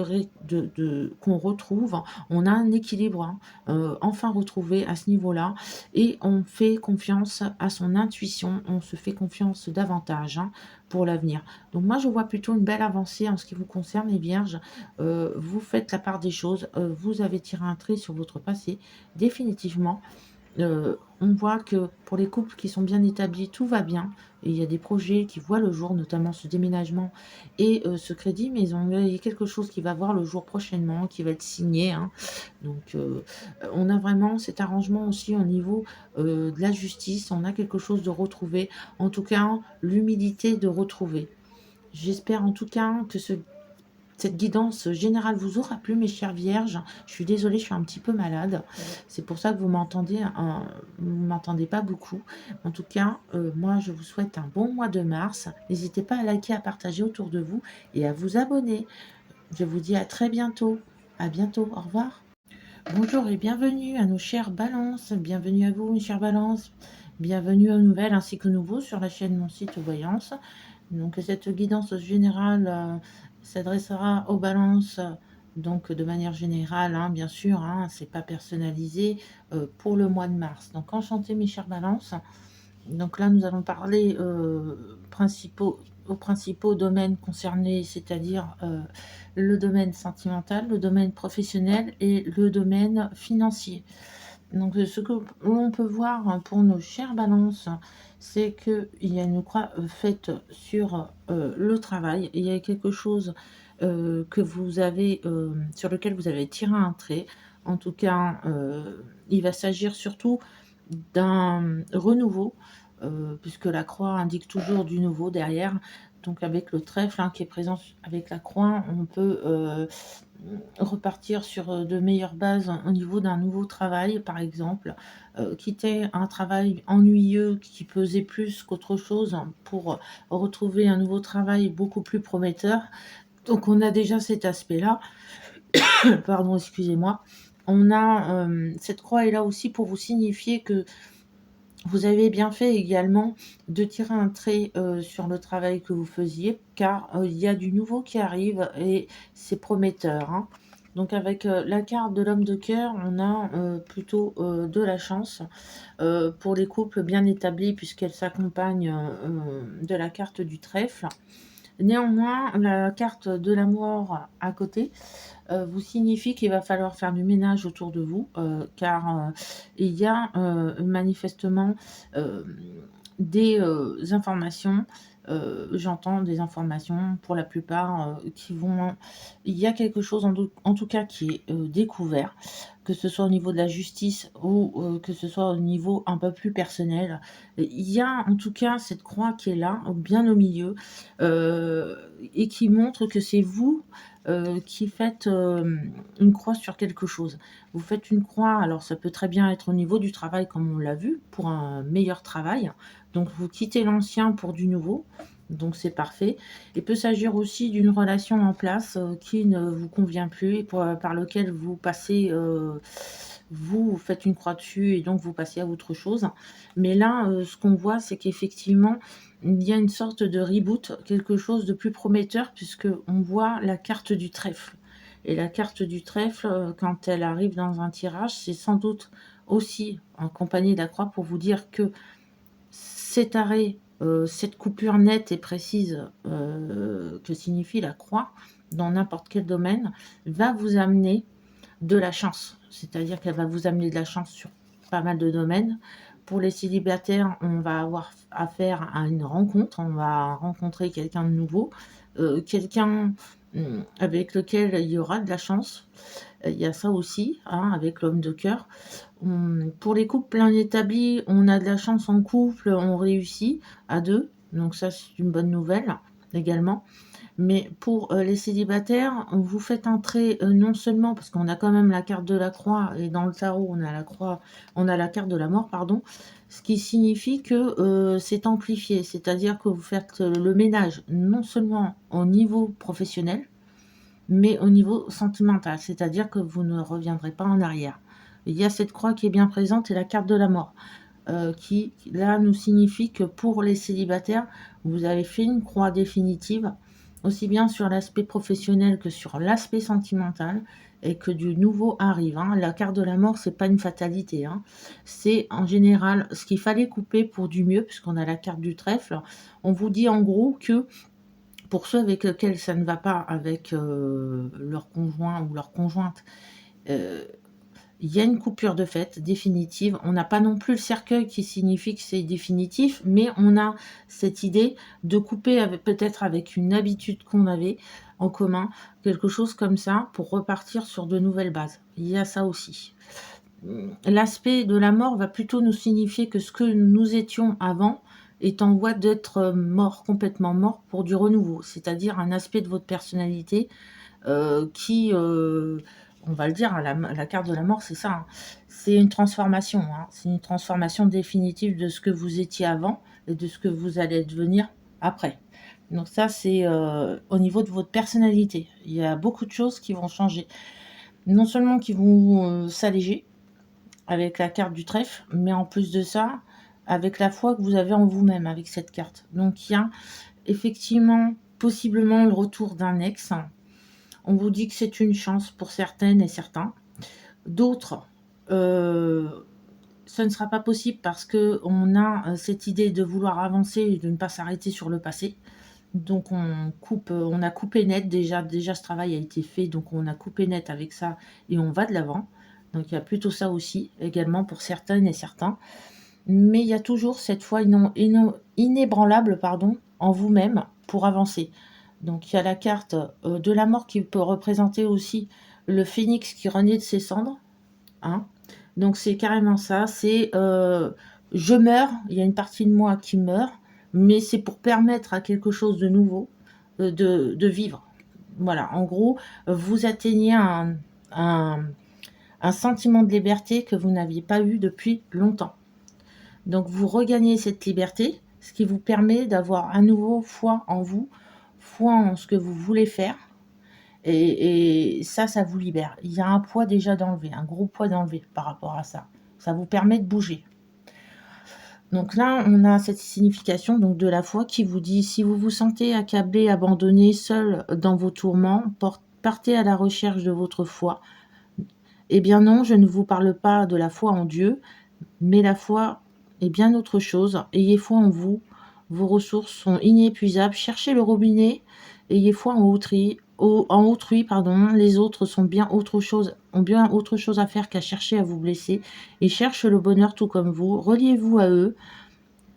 qu'on retrouve, on a un équilibre, hein, enfin retrouvé à ce niveau-là, et on fait confiance à son intuition, on se fait confiance davantage, hein, pour l'avenir. Donc moi, je vois plutôt une belle avancée en ce qui vous concerne, les vierges. Vous faites la part des choses, vous avez tiré un trait sur votre passé, définitivement. On voit que pour les couples qui sont bien établis, tout va bien et il y a des projets qui voient le jour, notamment ce déménagement et ce crédit maison. Il y a quelque chose qui va voir le jour prochainement, qui va être signé, hein. Donc on a vraiment cet arrangement aussi au niveau, de la justice. On a quelque chose de retrouvé, en tout cas l'humilité de retrouver. J'espère en tout cas que cette guidance générale vous aura plu, mes chères vierges. Je suis désolée, je suis un petit peu malade. C'est pour ça que vous m'entendez pas beaucoup. En tout cas, moi, je vous souhaite un bon mois de mars. N'hésitez pas à liker, à partager autour de vous et à vous abonner. Je vous dis à très bientôt. À bientôt. Au revoir. Bonjour et bienvenue à nos chères balances. Bienvenue à vous, mes chères balances. Bienvenue aux nouvelles ainsi qu'aux nouveaux sur la chaîne Mon Site Voyance. Donc cette guidance générale s'adressera aux balances, donc de manière générale, hein, bien sûr, hein, c'est pas personnalisé, pour le mois de mars. Donc enchanté, mes chères balances. Donc là, nous allons parler aux principaux domaines concernés, c'est-à-dire le domaine sentimental, le domaine professionnel et le domaine financier. Donc, ce que l'on peut voir, hein, pour nos chères balances, c'est qu'il y a une croix faite sur le travail. Il y a quelque chose que vous avez, sur lequel vous avez tiré un trait. En tout cas, il va s'agir surtout d'un renouveau, puisque la croix indique toujours du nouveau derrière. Donc avec le trèfle, hein, qui est présent avec la croix, on peut repartir sur de meilleures bases au niveau d'un nouveau travail, par exemple, quitter un travail ennuyeux qui pesait plus qu'autre chose, hein, pour retrouver un nouveau travail beaucoup plus prometteur. Donc on a déjà cet aspect-là. Pardon, excusez-moi. On a cette croix est là aussi pour vous signifier que vous avez bien fait également de tirer un trait sur le travail que vous faisiez, car il y a du nouveau qui arrive et c'est prometteur, hein. Donc avec la carte de l'homme de cœur, on a plutôt de la chance pour les couples bien établis, puisqu'elle s'accompagne de la carte du trèfle. Néanmoins, la carte de la mort à côté vous signifie qu'il va falloir faire du ménage autour de vous, car il y a manifestement euh, des informations, j'entends des informations pour la plupart qui vont... Il y a quelque chose en tout cas qui est découvert, que ce soit au niveau de la justice ou que ce soit au niveau un peu plus personnel. Il y a en tout cas cette croix qui est là, bien au milieu, et qui montre que c'est vous qui faites une croix sur quelque chose. Vous faites une croix, alors ça peut très bien être au niveau du travail comme on l'a vu, pour un meilleur travail. Donc vous quittez l'ancien pour du nouveau, donc c'est parfait. Il peut s'agir aussi d'une relation en place qui ne vous convient plus et par lequel vous passez, vous faites une croix dessus et donc vous passez à autre chose. Mais là, ce qu'on voit, c'est qu'effectivement, il y a une sorte de reboot, quelque chose de plus prometteur, puisque on voit la carte du trèfle. Et la carte du trèfle, quand elle arrive dans un tirage, c'est sans doute aussi accompagné de la croix pour vous dire que cet arrêt, cette coupure nette et précise que signifie la croix dans n'importe quel domaine, va vous amener de la chance. C'est-à-dire qu'elle va vous amener de la chance sur pas mal de domaines. Pour les célibataires, on va avoir affaire à une rencontre, on va rencontrer quelqu'un de nouveau, quelqu'un avec lequel il y aura de la chance. Il y a ça aussi, hein, avec l'homme de cœur. Pour les couples bien établis, on a de la chance en couple, on réussit à deux. Donc ça, c'est une bonne nouvelle également. Mais pour les célibataires, vous faites entrer non seulement, parce qu'on a quand même la carte de la croix, et dans le tarot, on a la croix, on a la carte de la mort, pardon, ce qui signifie que c'est amplifié, c'est-à-dire que vous faites le ménage non seulement au niveau professionnel, mais au niveau sentimental, c'est-à-dire que vous ne reviendrez pas en arrière. Il y a cette croix qui est bien présente et la carte de la mort, qui là nous signifie que pour les célibataires, vous avez fait une croix définitive, aussi bien sur l'aspect professionnel que sur l'aspect sentimental, et que du nouveau arrive, hein. La carte de la mort, c'est pas une fatalité, hein. C'est en général ce qu'il fallait couper pour du mieux, puisqu'on a la carte du trèfle. On vous dit en gros que pour ceux avec lesquels ça ne va pas avec leur conjoint ou leur conjointe, euh, il y a une coupure de fait définitive. On n'a pas non plus le cercueil qui signifie que c'est définitif, mais on a cette idée de couper peut-être avec une habitude qu'on avait en commun, quelque chose comme ça, pour repartir sur de nouvelles bases. Il y a ça aussi. L'aspect de la mort va plutôt nous signifier que ce que nous étions avant est en voie d'être mort, complètement mort, pour du renouveau, c'est-à-dire un aspect de votre personnalité qui, on va le dire, hein, la carte de la mort, c'est ça, hein. C'est une transformation, hein. C'est une transformation définitive de ce que vous étiez avant et de ce que vous allez devenir après. Donc ça, c'est au niveau de votre personnalité. Il y a beaucoup de choses qui vont changer. Non seulement qui vont s'alléger avec la carte du trèfle, mais en plus de ça, avec la foi que vous avez en vous-même avec cette carte. Donc il y a effectivement possiblement le retour d'un ex. On vous dit que c'est une chance pour certaines et certains. D'autres, ce ne sera pas possible parce qu'on a cette idée de vouloir avancer et de ne pas s'arrêter sur le passé. Donc on a coupé net, déjà ce travail a été fait, donc on a coupé net avec ça et on va de l'avant. Donc il y a plutôt ça aussi, également pour certaines et certains. Mais il y a toujours cette foi inébranlable, pardon, en vous-même pour avancer. Donc il y a la carte de la mort qui peut représenter aussi le phénix qui renaît de ses cendres, hein. Donc c'est carrément ça, c'est je meurs, il y a une partie de moi qui meurt, mais c'est pour permettre à quelque chose de nouveau de vivre. Voilà, en gros, vous atteignez un sentiment de liberté que vous n'aviez pas eu depuis longtemps. Donc vous regagnez cette liberté, ce qui vous permet d'avoir à nouveau foi en vous, foi en ce que vous voulez faire. Et ça, ça vous libère. Il y a un poids déjà d'enlever, un gros poids d'enlever par rapport à ça. Ça vous permet de bouger. Donc là, on a cette signification donc de la foi qui vous dit, si vous vous sentez accablé, abandonné, seul dans vos tourments, partez à la recherche de votre foi. Eh bien non, je ne vous parle pas de la foi en Dieu, mais la foi est bien autre chose. Ayez foi en vous. Vos ressources sont inépuisables. Cherchez le robinet. Ayez foi en autrui, pardon. Les autres ont bien autre chose à faire qu'à chercher à vous blesser et cherchent le bonheur tout comme vous. Reliez-vous à eux.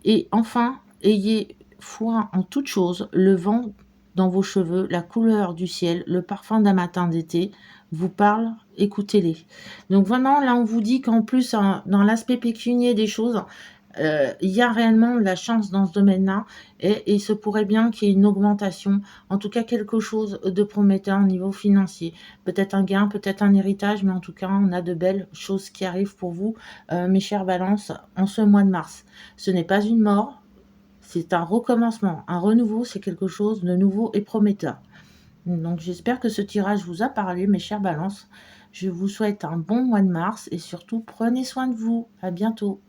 Et enfin, ayez foi en toute chose. Le vent dans vos cheveux, la couleur du ciel, le parfum d'un matin d'été vous parlent, écoutez-les. Donc vraiment, là, on vous dit qu'en plus, dans l'aspect pécunier des choses, il y a réellement la chance dans ce domaine-là et il se pourrait bien qu'il y ait une augmentation, en tout cas quelque chose de prometteur au niveau financier. Peut-être un gain, peut-être un héritage, mais en tout cas, on a de belles choses qui arrivent pour vous, mes chères balances, en ce mois de mars. Ce n'est pas une mort, c'est un recommencement, un renouveau, c'est quelque chose de nouveau et prometteur. Donc j'espère que ce tirage vous a parlé, mes chères balances. Je vous souhaite un bon mois de mars et surtout prenez soin de vous. À bientôt.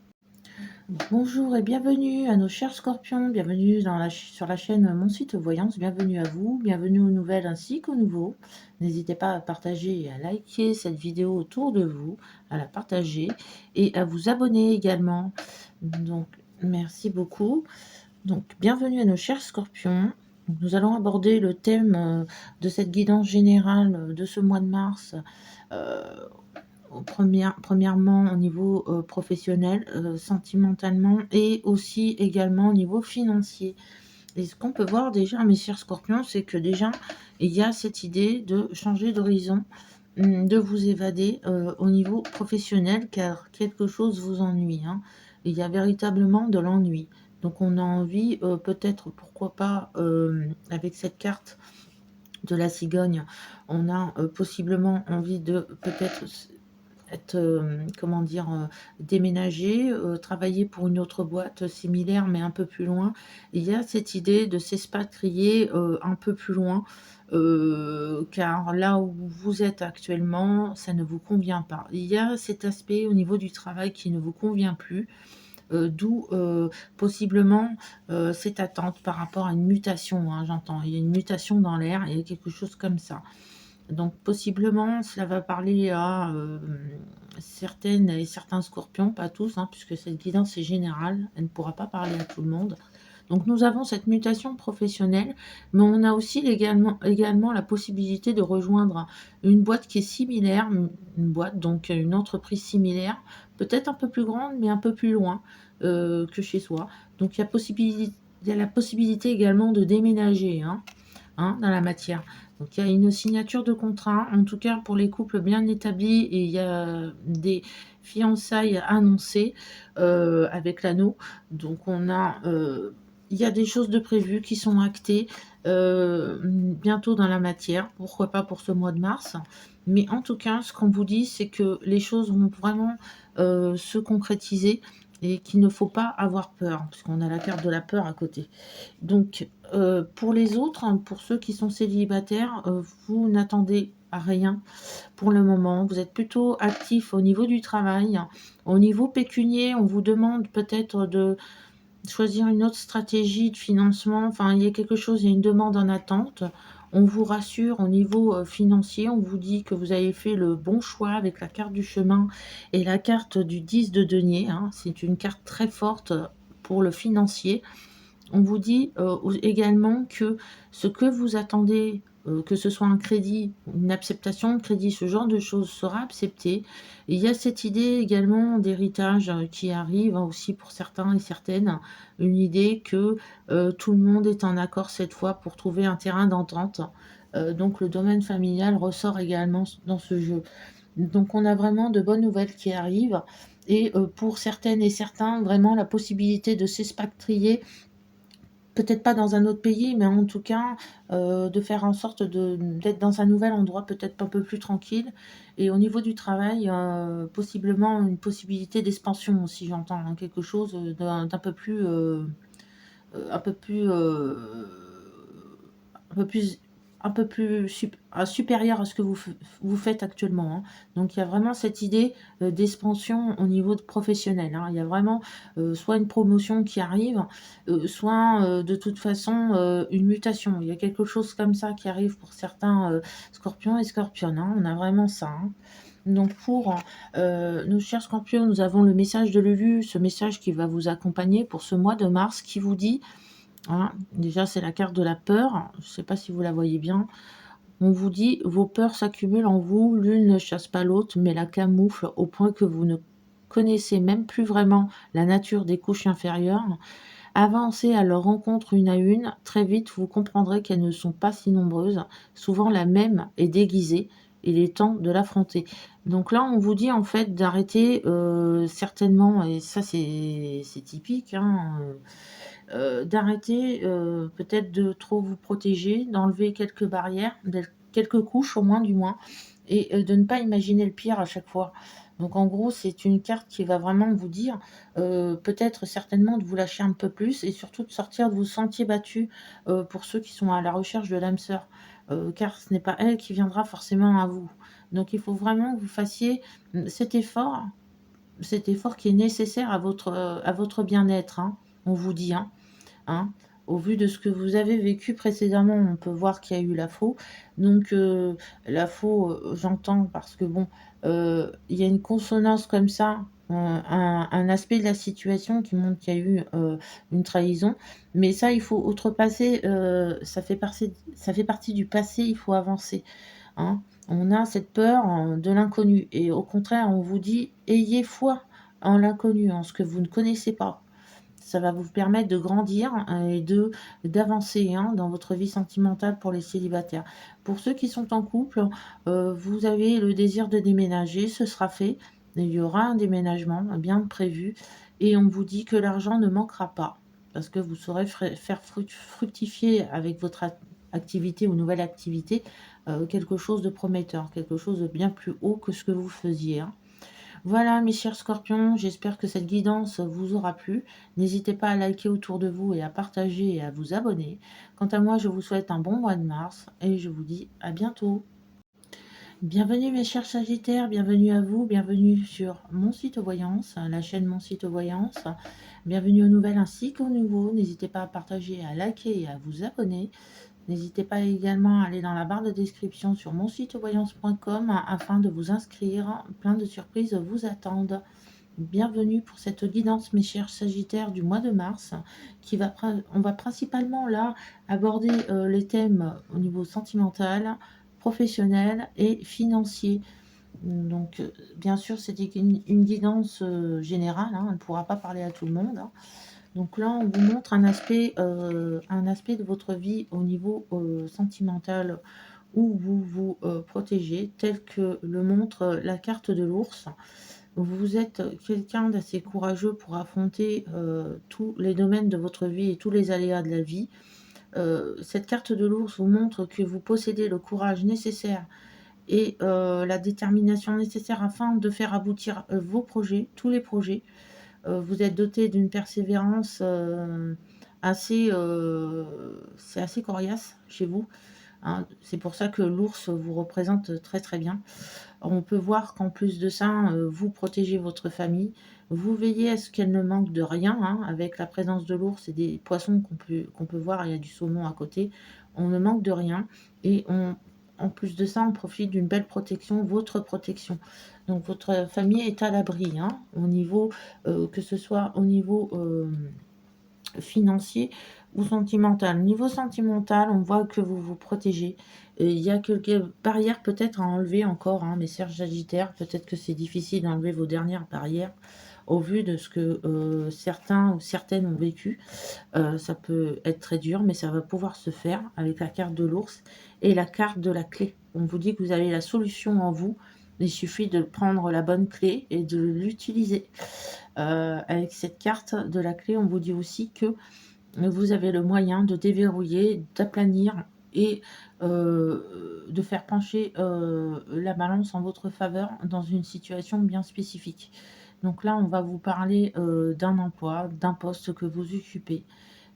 Bonjour et bienvenue à nos chers scorpions, bienvenue sur la chaîne Mon Site Voyance, bienvenue à vous, bienvenue aux nouvelles ainsi qu'aux nouveaux. N'hésitez pas à partager et à liker cette vidéo autour de vous, à la partager et à vous abonner également. Donc merci beaucoup. Donc bienvenue à nos chers scorpions. Nous allons aborder le thème de cette guidance générale de ce mois de mars. Premièrement au niveau professionnel, sentimentalement et aussi également au niveau financier. Et ce qu'on peut voir déjà, mes chers scorpions, c'est que déjà, il y a cette idée de changer d'horizon, de vous évader au niveau professionnel, car quelque chose vous ennuie, hein. Il y a véritablement de l'ennui. Donc on a envie, peut-être, pourquoi pas, avec cette carte de la cigogne, on a possiblement envie de peut-être être, comment dire, déménager, travailler pour une autre boîte similaire mais un peu plus loin. Il y a cette idée de s'expatrier, un peu plus loin, car là où vous êtes actuellement, ça ne vous convient pas. Il y a cet aspect au niveau du travail qui ne vous convient plus, d'où, possiblement, cette attente par rapport à une mutation, hein, j'entends. Il y a une mutation dans l'air, il y a quelque chose comme ça. Donc possiblement, cela va parler à, certaines et certains scorpions, pas tous, hein, puisque cette guidance est générale, elle ne pourra pas parler à tout le monde. Donc nous avons cette mutation professionnelle, mais on a aussi également la possibilité de rejoindre une boîte qui est similaire, une boîte, donc une entreprise similaire, peut-être un peu plus grande, mais un peu plus loin, que chez soi. Donc il y a la possibilité également de déménager, hein, dans la matière. Donc il y a une signature de contrat, en tout cas pour les couples bien établis, et il y a des fiançailles annoncées avec l'anneau. Donc il y a des choses de prévues qui sont actées bientôt dans la matière, pourquoi pas pour ce mois de mars. Mais en tout cas, ce qu'on vous dit, c'est que les choses vont vraiment se concrétiser et qu'il ne faut pas avoir peur, puisqu'on a la carte de la peur à côté. Donc, pour les autres, hein, pour ceux qui sont célibataires, vous n'attendez à rien pour le moment. Vous êtes plutôt actif au niveau du travail. Au niveau pécunier, on vous demande peut-être de choisir une autre stratégie de financement. Enfin, il y a quelque chose, il y a une demande en attente. On vous rassure au niveau, financier. On vous dit que vous avez fait le bon choix avec la carte du chemin et la carte du 10 de denier, hein. C'est une carte très forte, pour le financier. On vous dit également que ce que vous attendez, que ce soit un crédit, une acceptation de crédit, ce genre de choses sera accepté. Et il y a cette idée également d'héritage qui arrive, hein, aussi pour certains et certaines, une idée que tout le monde est en accord cette fois pour trouver un terrain d'entente. Donc le domaine familial ressort également dans ce jeu. Donc on a vraiment de bonnes nouvelles qui arrivent et pour certaines et certains, vraiment la possibilité de s'expatrier. Peut-être pas dans un autre pays, mais en tout cas, de faire en sorte d'être dans un nouvel endroit, peut-être un peu plus tranquille. Et au niveau du travail, possiblement une possibilité d'expansion aussi, j'entends, hein, quelque chose, d'un peu plus, un peu plus, un peu plus supérieur à ce que vous faites actuellement, hein. Donc il y a vraiment cette idée, d'expansion au niveau de professionnel, hein. Il y a vraiment, soit une promotion qui arrive, soit, de toute façon, une mutation. Il y a quelque chose comme ça qui arrive pour certains, scorpions et scorpionnes, hein. On a vraiment ça, hein. Donc pour, nos chers scorpions, nous avons le message de Lulu, ce message qui va vous accompagner pour ce mois de mars qui vous dit, hein, déjà, c'est la carte de la peur. Je ne sais pas si vous la voyez bien. On vous dit, vos peurs s'accumulent en vous, l'une ne chasse pas l'autre, mais la camoufle au point que vous ne connaissez même plus vraiment la nature des couches inférieures. Avancez à leur rencontre une à une. Très vite, vous comprendrez qu'elles ne sont pas si nombreuses. Souvent, la même est déguisée. Il est temps de l'affronter. Donc là, on vous dit en fait d'arrêter certainement, et ça c'est typique, hein, d'arrêter, peut-être de trop vous protéger, d'enlever quelques barrières, quelques couches au moins du moins, et de ne pas imaginer le pire à chaque fois. Donc en gros, c'est une carte qui va vraiment vous dire, peut-être certainement de vous lâcher un peu plus et surtout de sortir de vos sentiers battus, pour ceux qui sont à la recherche de l'âme sœur, car ce n'est pas elle qui viendra forcément à vous. Donc il faut vraiment que vous fassiez, cet effort qui est nécessaire à votre bien-être, hein, on vous dit, hein. Au vu de ce que vous avez vécu précédemment, on peut voir qu'il y a eu la faux. Donc, la faux, j'entends parce que bon, il y a une consonance comme ça, un aspect de la situation qui montre qu'il y a eu, une trahison. Mais ça, il faut outrepasser, ça fait partie du passé, il faut avancer, hein. On a cette peur, de l'inconnu et au contraire, on vous dit: «Ayez foi en l'inconnu, en ce que vous ne connaissez pas». Ça va vous permettre de grandir, et d'avancer, hein, dans votre vie sentimentale pour les célibataires. Pour ceux qui sont en couple, vous avez le désir de déménager, ce sera fait. Il y aura un déménagement bien prévu et on vous dit que l'argent ne manquera pas parce que vous saurez faire fructifier avec activité ou nouvelle activité, quelque chose de prometteur, quelque chose de bien plus haut que ce que vous faisiez, hein. Voilà, mes chers scorpions, j'espère que cette guidance vous aura plu. N'hésitez pas à liker autour de vous et à partager et à vous abonner. Quant à moi, je vous souhaite un bon mois de mars et je vous dis à bientôt. Bienvenue mes chers sagittaires, bienvenue à vous, bienvenue sur mon site Voyance, la chaîne Mon site Voyance. Bienvenue aux nouvelles ainsi qu'aux nouveaux. N'hésitez pas à partager, à liker et à vous abonner. N'hésitez pas également à aller dans la barre de description sur monsitevoyance.com afin de vous inscrire. Plein de surprises vous attendent. Bienvenue pour cette guidance, mes chers sagittaires, du mois de mars, on va principalement là aborder les thèmes au niveau sentimental, professionnel et financier. Donc, bien sûr, c'est une guidance générale, hein, on ne pourra pas parler à tout le monde, hein. Donc là, on vous montre un aspect de votre vie au niveau sentimental où vous vous protégez, tel que le montre la carte de l'ours. Vous êtes quelqu'un d'assez courageux pour affronter tous les domaines de votre vie et tous les aléas de la vie. Cette carte de l'ours vous montre que vous possédez le courage nécessaire et la détermination nécessaire afin de faire aboutir vos projets, tous les projets. Vous êtes doté d'une persévérance c'est assez coriace chez vous, hein. C'est pour ça que l'ours vous représente très très bien. On peut voir qu'en plus de ça, vous protégez votre famille, vous veillez à ce qu'elle ne manque de rien, hein. Avec la présence de l'ours et des poissons qu'on peut voir, il y a du saumon à côté, on ne manque de rien et en plus de ça, on profite d'une belle protection, votre protection. Donc votre famille est à l'abri, hein, au niveau, que ce soit au niveau, financier ou sentimental. Niveau sentimental, on voit que vous vous protégez. Il y a quelques barrières peut-être à enlever encore, hein, mes chers sagittaires. Peut-être que c'est difficile d'enlever vos dernières barrières au vu de ce que certains ou certaines ont vécu. Ça peut être très dur, mais ça va pouvoir se faire avec la carte de l'ours et la carte de la clé. On vous dit que vous avez la solution en vous. Il suffit de prendre la bonne clé et de l'utiliser. Avec cette carte de la clé, on vous dit aussi que vous avez le moyen de déverrouiller, d'aplanir et de faire pencher la balance en votre faveur dans une situation bien spécifique. Donc là, on va vous parler d'un emploi, d'un poste que vous occupez.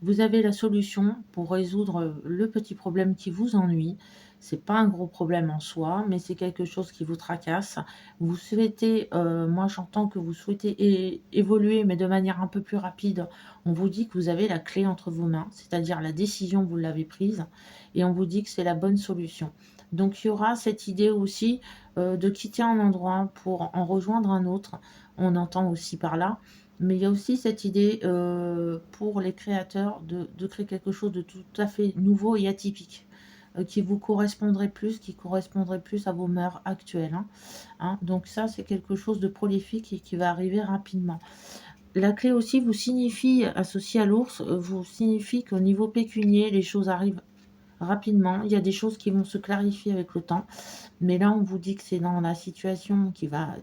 Vous avez la solution pour résoudre le petit problème qui vous ennuie. C'est pas un gros problème en soi, mais c'est quelque chose qui vous tracasse. Vous souhaitez, moi j'entends que vous souhaitez évoluer, mais de manière un peu plus rapide. On vous dit que vous avez la clé entre vos mains, c'est-à-dire la décision, vous l'avez prise, et on vous dit que c'est la bonne solution. Donc il y aura cette idée aussi de quitter un endroit pour en rejoindre un autre. On entend aussi par là. Mais il y a aussi cette idée pour les créateurs de créer quelque chose de tout à fait nouveau et atypique, qui vous correspondrait plus, qui correspondrait plus à vos mœurs actuelles, hein, hein. Donc ça, c'est quelque chose de prolifique et qui va arriver rapidement. La clé aussi vous signifie, associée à l'ours, vous signifie qu'au niveau pécunier, les choses arrivent rapidement. Il y a des choses qui vont se clarifier avec le temps. Mais là, on vous dit que c'est dans la situation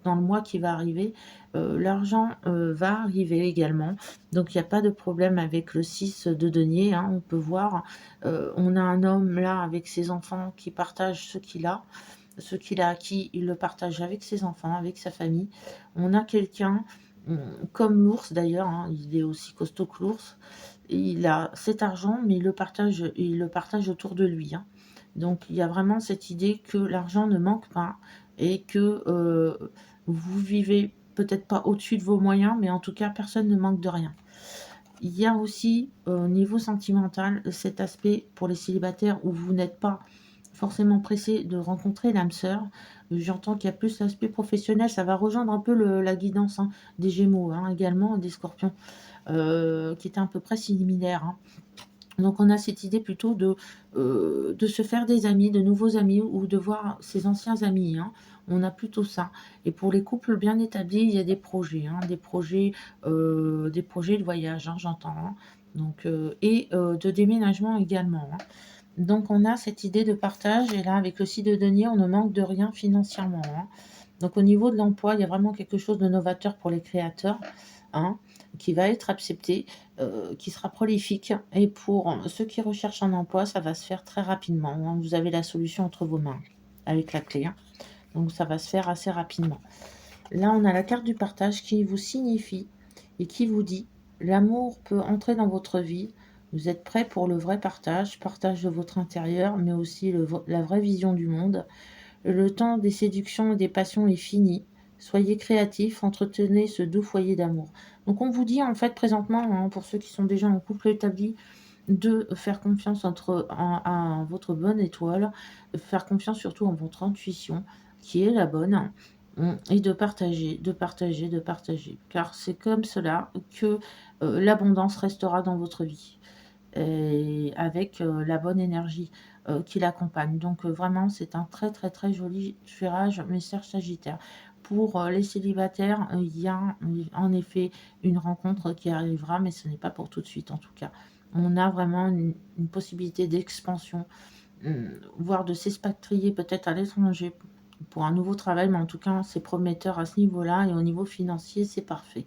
dans le mois qui va arriver, l'argent va arriver également. Donc, il n'y a pas de problème avec le 6 de denier, hein. On peut voir, on a un homme là avec ses enfants qui partage ce qu'il a acquis, il le partage avec ses enfants, avec sa famille. On a quelqu'un, comme l'ours d'ailleurs, hein, il est aussi costaud que l'ours. Il a cet argent, mais il le partage autour de lui, hein. Donc il y a vraiment cette idée que l'argent ne manque pas et que vous vivez peut-être pas au-dessus de vos moyens, mais en tout cas, personne ne manque de rien. Il y a aussi, au niveau sentimental, cet aspect pour les célibataires où vous n'êtes pas forcément pressé de rencontrer l'âme sœur. J'entends qu'il y a plus l'aspect professionnel, ça va rejoindre un peu la guidance, hein, des Gémeaux, hein, également des Scorpions, qui était à peu près similaire, hein. Donc on a cette idée plutôt de se faire des amis, de nouveaux amis ou de voir ses anciens amis, hein. On a plutôt ça. Et pour les couples bien établis, il y a des projets, hein, des projets de voyage, hein, j'entends, hein. Donc, et de déménagement également, hein. Donc on a cette idée de partage et là avec le 6 de denier, on ne manque de rien financièrement, hein. Donc au niveau de l'emploi, il y a vraiment quelque chose de novateur pour les créateurs. hein, qui va être accepté, qui sera prolifique et pour ceux qui recherchent un emploi, ça va se faire très rapidement, hein. Vous avez la solution entre vos mains avec la clé, hein, donc ça va se faire assez rapidement. Là, on a la carte du partage qui vous signifie et qui vous dit: «L'amour peut entrer dans votre vie, vous êtes prêts pour le vrai partage, partage de votre intérieur, mais aussi la vraie vision du monde. Le temps des séductions et des passions est fini. Soyez créatifs, entretenez ce doux foyer d'amour». Donc on vous dit en fait présentement, hein, pour ceux qui sont déjà en couple établi, de faire confiance à votre bonne étoile, faire confiance surtout en votre intuition qui est la bonne, et de partager, de partager, de partager. Car c'est comme cela que, l'abondance restera dans votre vie et avec, la bonne énergie, qui l'accompagne. Donc, vraiment, c'est un très, très, très joli tirage message Sagittaire. Pour, les célibataires, il y a, en effet une rencontre qui arrivera, mais ce n'est pas pour tout de suite en tout cas. On a vraiment une possibilité d'expansion, voire de s'expatrier peut-être à l'étranger pour un nouveau travail, mais en tout cas, c'est prometteur à ce niveau-là et au niveau financier, c'est parfait.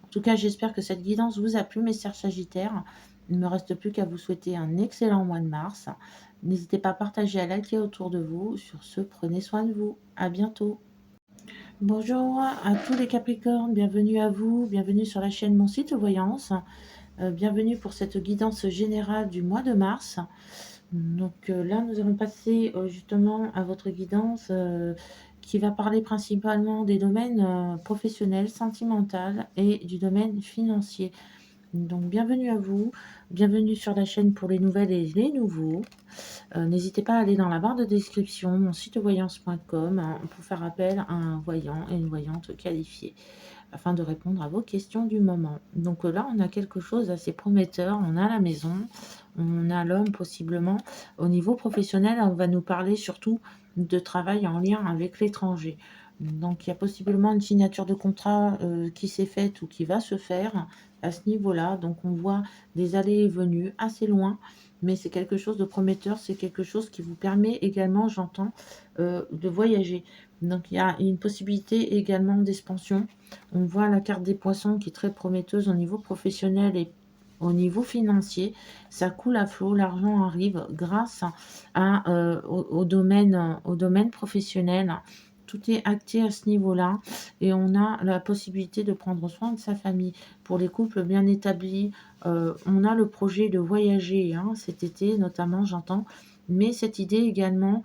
En tout cas, j'espère que cette guidance vous a plu, mes chers Sagittaires. Il ne me reste plus qu'à vous souhaiter un excellent mois de mars. N'hésitez pas à partager, à liker autour de vous. Sur ce, prenez soin de vous. À bientôt. Bonjour à tous les Capricornes, bienvenue à vous, bienvenue sur la chaîne Mon Site Voyance. Bienvenue pour cette guidance générale du mois de mars. Donc là, nous allons passer justement à votre guidance qui va parler principalement des domaines professionnels, sentimentaux et du domaine financier. Donc bienvenue à vous, bienvenue sur la chaîne pour les nouvelles et les nouveaux. N'hésitez pas à aller dans la barre de description, mon site voyance.com, hein, pour faire appel à un voyant et une voyante qualifiée afin de répondre à vos questions du moment. Donc là, on a quelque chose d'assez prometteur. On a la maison, on a l'homme possiblement. Au niveau professionnel, on va nous parler surtout de travail en lien avec l'étranger. Donc il y a possiblement une signature de contrat qui s'est faite ou qui va se faire à ce niveau-là. Donc on voit des allées et venues assez loin, mais c'est quelque chose de prometteur. C'est quelque chose qui vous permet également, j'entends, de voyager. Donc il y a une possibilité également d'expansion. On voit la carte des poissons qui est très prometteuse au niveau professionnel et au niveau financier. Ça coule à flot, l'argent arrive grâce au domaine professionnel. Tout est acté à ce niveau-là et on a la possibilité de prendre soin de sa famille. Pour les couples bien établis, on a le projet de voyager, hein, cet été notamment, j'entends, mais cette idée également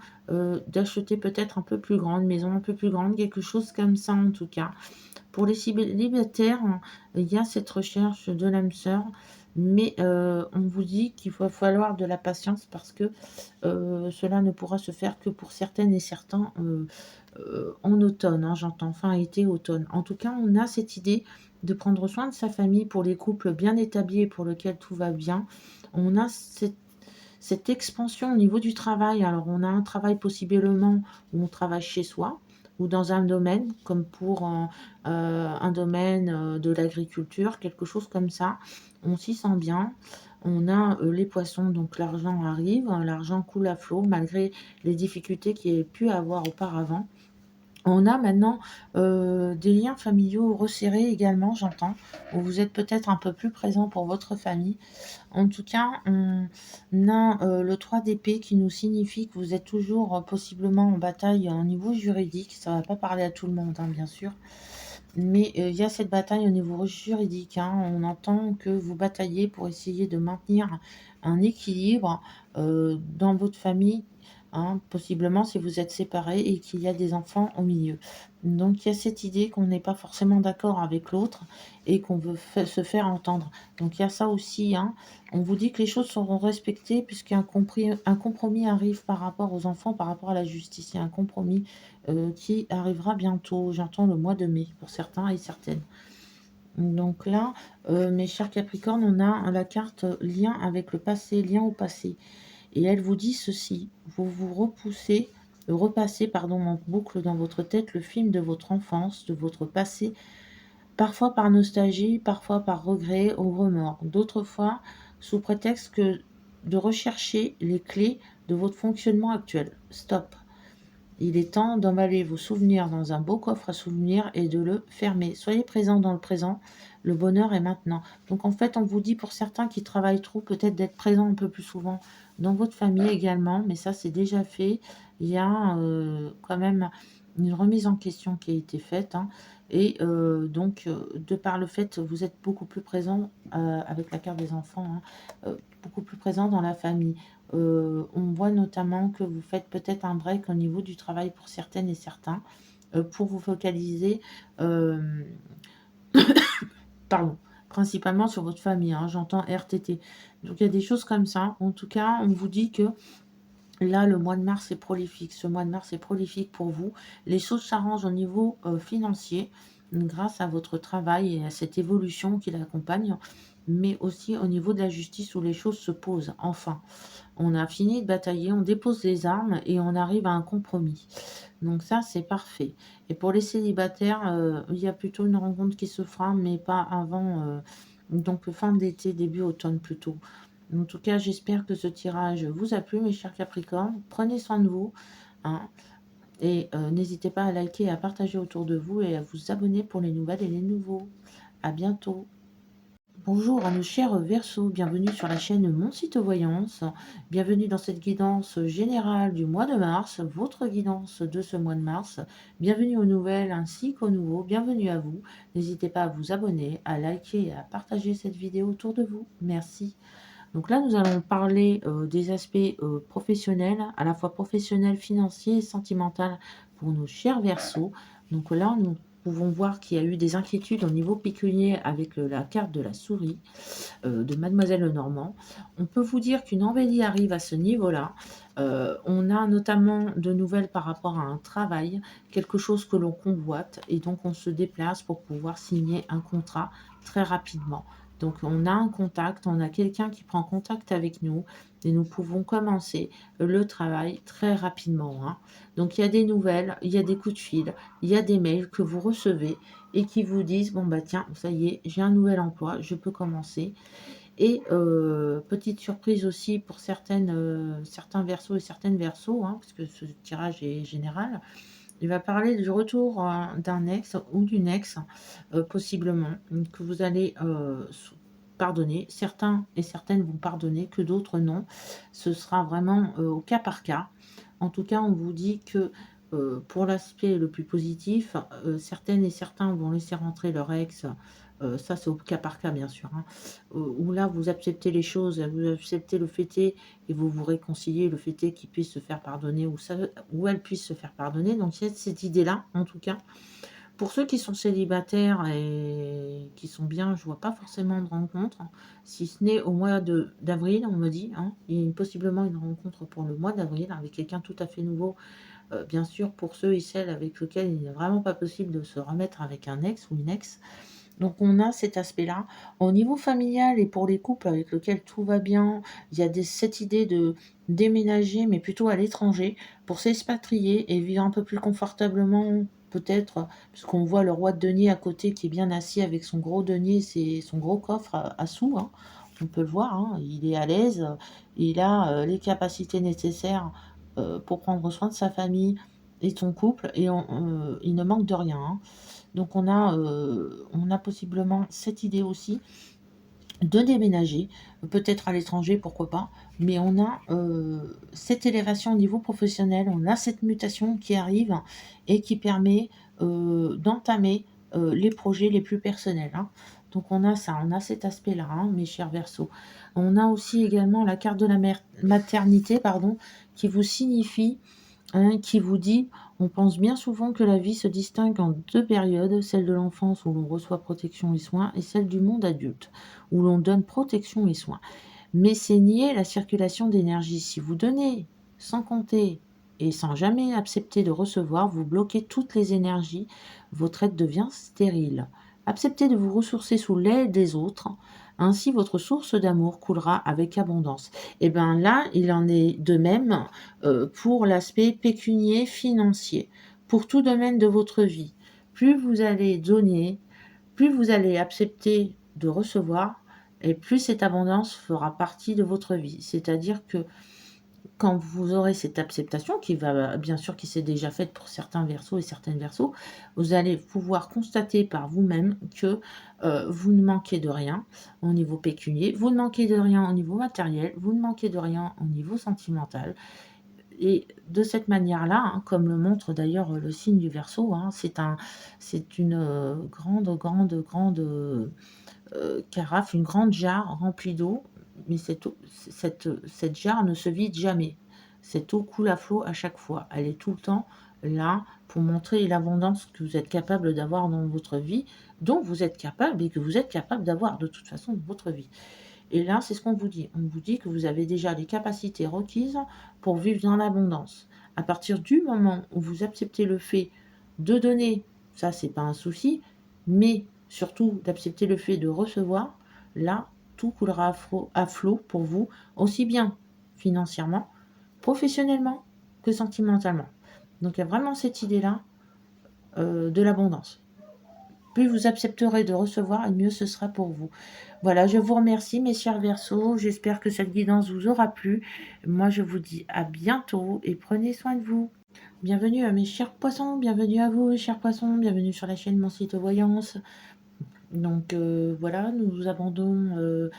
d'acheter peut-être un peu plus grande, maison un peu plus grande, quelque chose comme ça en tout cas. Pour les célibataires, il y a cette recherche de l'âme sœur, mais on vous dit qu'il va falloir de la patience parce que cela ne pourra se faire que pour certaines et certains en automne, hein, j'entends, fin été, automne. En tout cas, on a cette idée de prendre soin de sa famille pour les couples bien établis et pour lesquels tout va bien. On a cette expansion au niveau du travail. Alors, on a un travail possiblement où on travaille chez soi ou dans un domaine, comme pour un domaine de l'agriculture, quelque chose comme ça. On s'y sent bien. On a les poissons, donc l'argent arrive, l'argent coule à flot malgré les difficultés qu'il y ait pu avoir auparavant. On a maintenant des liens familiaux resserrés également, j'entends, où vous êtes peut-être un peu plus présent pour votre famille. En tout cas, on a le 3 d'épée qui nous signifie que vous êtes toujours possiblement en bataille au niveau juridique. Ça ne va pas parler à tout le monde, hein, bien sûr. Mais il y a cette bataille au niveau juridique, hein. On entend que vous bataillez pour essayer de maintenir un équilibre dans votre famille, hein, possiblement si vous êtes séparés et qu'il y a des enfants au milieu. Donc il y a cette idée qu'on n'est pas forcément d'accord avec l'autre et qu'on veut se faire entendre. Donc il y a ça aussi, hein. On vous dit que les choses seront respectées puisqu'un un compromis arrive par rapport aux enfants, par rapport à la justice. Il y a un compromis qui arrivera bientôt. J'entends le mois de mai pour certains et certaines. Donc là, mes chers Capricornes, on a la carte lien avec le passé, lien au passé. Et elle vous dit ceci: vous vous repassez en boucle dans votre tête le film de votre enfance, de votre passé, parfois par nostalgie, parfois par regret ou remords, d'autres fois sous prétexte que de rechercher les clés de votre fonctionnement actuel. Stop. Il est temps d'emballer vos souvenirs dans un beau coffre à souvenirs et de le fermer. Soyez présent dans le présent. Le bonheur est maintenant. Donc en fait, on vous dit pour certains qui travaillent trop, peut-être d'être présent un peu plus souvent dans votre famille également, mais ça c'est déjà fait. Il y a quand même une remise en question qui a été faite, hein. Et donc, de par le fait, vous êtes beaucoup plus présent avec la carte des enfants, hein, beaucoup plus présent dans la famille. On voit notamment que vous faites peut-être un break au niveau du travail pour certaines et certains, pour vous focaliser, euh, pardon, principalement sur votre famille, hein, j'entends RTT. Donc il y a des choses comme ça. En tout cas, on vous dit que là, le mois de mars est prolifique. Ce mois de mars est prolifique pour vous. Les choses s'arrangent au niveau financier grâce à votre travail et à cette évolution qui l'accompagne, mais aussi au niveau de la justice où les choses se posent. Enfin, on a fini de batailler, on dépose les armes et on arrive à un compromis. Donc ça, c'est parfait. Et pour les célibataires, il y a plutôt une rencontre qui se fera, mais pas avant, donc fin d'été, début automne plutôt. En tout cas, j'espère que ce tirage vous a plu, mes chers Capricornes. Prenez soin de vous, hein, et n'hésitez pas à liker et à partager autour de vous et à vous abonner pour les nouvelles et les nouveaux. À bientôt. Bonjour à nos chers Verseaux, bienvenue sur la chaîne Mon Site Voyance. Bienvenue dans cette guidance générale du mois de mars, votre guidance de ce mois de mars. Bienvenue aux nouvelles ainsi qu'aux nouveaux. Bienvenue à vous. N'hésitez pas à vous abonner, à liker et à partager cette vidéo autour de vous. Merci. Donc là, nous allons parler des aspects professionnels, à la fois professionnels, financiers et sentimentaux pour nos chers Verseaux. Donc là, nous pouvons voir qu'il y a eu des inquiétudes au niveau pécunier avec la carte de la souris de Mademoiselle Lenormand. On peut vous dire qu'une embellie arrive à ce niveau-là. On a notamment de nouvelles par rapport à un travail, quelque chose que l'on convoite, et donc on se déplace pour pouvoir signer un contrat très rapidement. Donc on a un contact, on a quelqu'un qui prend contact avec nous et nous pouvons commencer le travail très rapidement, hein. Donc il y a des nouvelles, il y a des coups de fil, il y a des mails que vous recevez et qui vous disent, bon bah tiens, ça y est, j'ai un nouvel emploi, je peux commencer. Et petite surprise aussi pour certains versos et certaines versos, hein, parce que ce tirage est général. Il va parler du retour d'un ex ou d'une ex, possiblement, que vous allez pardonner. Certains et certaines vont pardonner, que d'autres non. Ce sera vraiment au cas par cas. En tout cas, on vous dit que pour l'aspect le plus positif, certaines et certains vont laisser rentrer leur ex. Ça, c'est au cas par cas, bien sûr, hein. Où là, vous acceptez les choses, vous acceptez le fait est, et vous vous réconciliez, le fait est qu'il puisse se faire pardonner ou elle puisse se faire pardonner. Donc, il y a cette idée-là, en tout cas. Pour ceux qui sont célibataires et qui sont bien, je vois pas forcément de rencontre, hein, si ce n'est au mois d'avril, on me dit, hein. Il y a possiblement une rencontre pour le mois d'avril avec quelqu'un tout à fait nouveau. Bien sûr, pour ceux et celles avec lesquels il n'est vraiment pas possible de se remettre avec un ex ou une ex. Donc on a cet aspect-là. Au niveau familial et pour les couples avec lesquels tout va bien, il y a cette idée de déménager, mais plutôt à l'étranger, pour s'expatrier et vivre un peu plus confortablement, peut-être, puisqu'on voit le roi de denier à côté qui est bien assis avec son gros denier, c'est son gros coffre à sous, hein. On peut le voir, hein, il est à l'aise, il a les capacités nécessaires pour prendre soin de sa famille et de son couple, et il ne manque de rien, hein. Donc on a possiblement cette idée aussi de déménager, peut-être à l'étranger, pourquoi pas, mais on a cette élévation au niveau professionnel, on a cette mutation qui arrive et qui permet d'entamer les projets les plus personnels, hein. Donc on a ça, on a cet aspect-là, hein, mes chers Verseaux. On a aussi également la carte de la maternité, pardon, qui vous signifie, hein, qui vous dit, on pense bien souvent que la vie se distingue en deux périodes, celle de l'enfance où l'on reçoit protection et soins, et celle du monde adulte, où l'on donne protection et soins. Mais c'est nier la circulation d'énergie. Si vous donnez sans compter et sans jamais accepter de recevoir, vous bloquez toutes les énergies, votre aide devient stérile. Acceptez de vous ressourcer sous l'aide des autres, ainsi votre source d'amour coulera avec abondance. Et bien là, il en est de même pour l'aspect pécunier financier, pour tout domaine de votre vie. Plus vous allez donner, plus vous allez accepter de recevoir, et plus cette abondance fera partie de votre vie. C'est-à-dire que quand vous aurez cette acceptation qui va bien sûr qui s'est déjà faite pour certains Verseaux et certaines Verseaux, vous allez pouvoir constater par vous-même que, vous ne manquez de rien au niveau pécunier, vous ne manquez de rien au niveau matériel, vous ne manquez de rien au niveau sentimental et de cette manière-là, hein, comme le montre d'ailleurs, le signe du Verseau, hein, c'est une, carafe, une grande jarre remplie d'eau, mais cette jarre ne se vide jamais. Cette eau coule à flot à chaque fois. Elle est tout le temps là pour montrer l'abondance que vous êtes capable d'avoir dans votre vie, dont vous êtes capable et que vous êtes capable d'avoir de toute façon dans votre vie. Et là, c'est ce qu'on vous dit. On vous dit que vous avez déjà les capacités requises pour vivre dans l'abondance. À partir du moment où vous acceptez le fait de donner, ça, c'est pas un souci, mais surtout d'accepter le fait de recevoir, là, tout coulera à flot pour vous, aussi bien financièrement, professionnellement que sentimentalement. Donc, il y a vraiment cette idée-là de l'abondance. Plus vous accepterez de recevoir, et mieux ce sera pour vous. Voilà, je vous remercie, mes chers Verseaux. J'espère que cette guidance vous aura plu. Moi, je vous dis à bientôt et prenez soin de vous. Bienvenue à mes chers poissons, bienvenue à vous, chers poissons, bienvenue sur la chaîne Mon Site Voyance. Donc voilà, nous vous abandonnons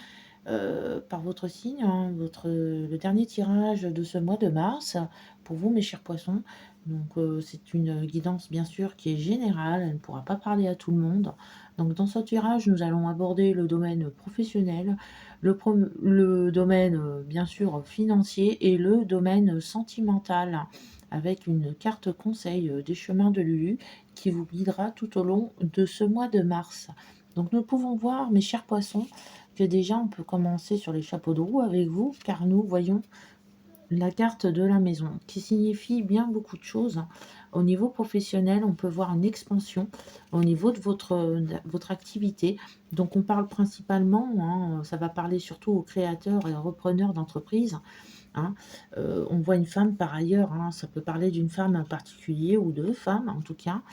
par votre signe, hein, le dernier tirage de ce mois de mars pour vous, mes chers poissons. Donc, c'est une guidance, bien sûr, qui est générale. Elle ne pourra pas parler à tout le monde. Donc, dans ce tirage, nous allons aborder le domaine professionnel, le domaine, bien sûr, financier et le domaine sentimental, avec une carte conseil des chemins de Lulu qui vous guidera tout au long de ce mois de mars. Donc, nous pouvons voir, mes chers poissons, que déjà on peut commencer sur les chapeaux de roue avec vous, car nous voyons la carte de la maison, qui signifie bien beaucoup de choses. Au niveau professionnel, on peut voir une expansion au niveau de votre activité. Donc on parle principalement, hein, ça va parler surtout aux créateurs et aux repreneurs d'entreprises. Hein. On voit une femme par ailleurs, hein, ça peut parler d'une femme en particulier ou deux femmes en tout cas.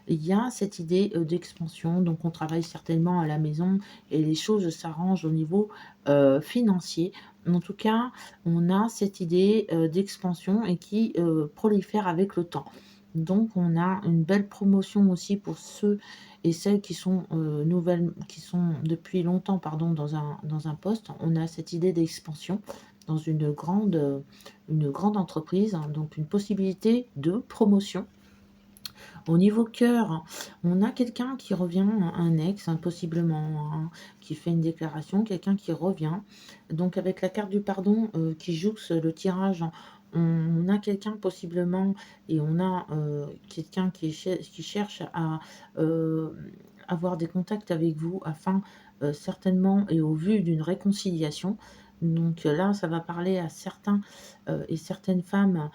Il y a cette idée d'expansion, donc on travaille certainement à la maison et les choses s'arrangent au niveau financier. En tout cas, on a cette idée d'expansion et qui prolifère avec le temps. Donc, on a une belle promotion aussi pour ceux et celles qui sont nouvelles, qui sont depuis longtemps, pardon, dans un poste. On a cette idée d'expansion dans une grande entreprise, hein, donc une possibilité de promotion. Au niveau cœur, on a quelqu'un qui revient, un ex, hein, possiblement, hein, qui fait une déclaration, quelqu'un qui revient. Donc avec la carte du pardon qui jouxte le tirage, on a quelqu'un possiblement et on a quelqu'un qui cherche à avoir des contacts avec vous afin certainement et au vu d'une réconciliation. Donc là, ça va parler à certains et certaines femmes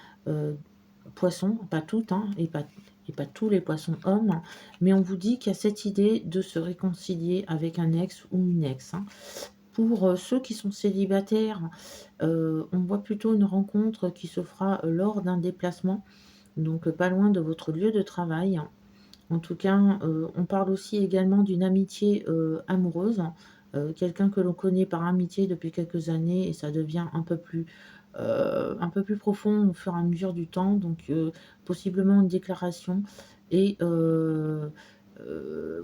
poissons, pas toutes, hein, et pas tous les poissons hommes, mais on vous dit qu'il y a cette idée de se réconcilier avec un ex ou une ex. Hein. Pour ceux qui sont célibataires, on voit plutôt une rencontre qui se fera lors d'un déplacement, donc pas loin de votre lieu de travail. En tout cas, on parle aussi également d'une amitié amoureuse, quelqu'un que l'on connaît par amitié depuis quelques années et ça devient un peu plus profond au fur et à mesure du temps, donc possiblement une déclaration et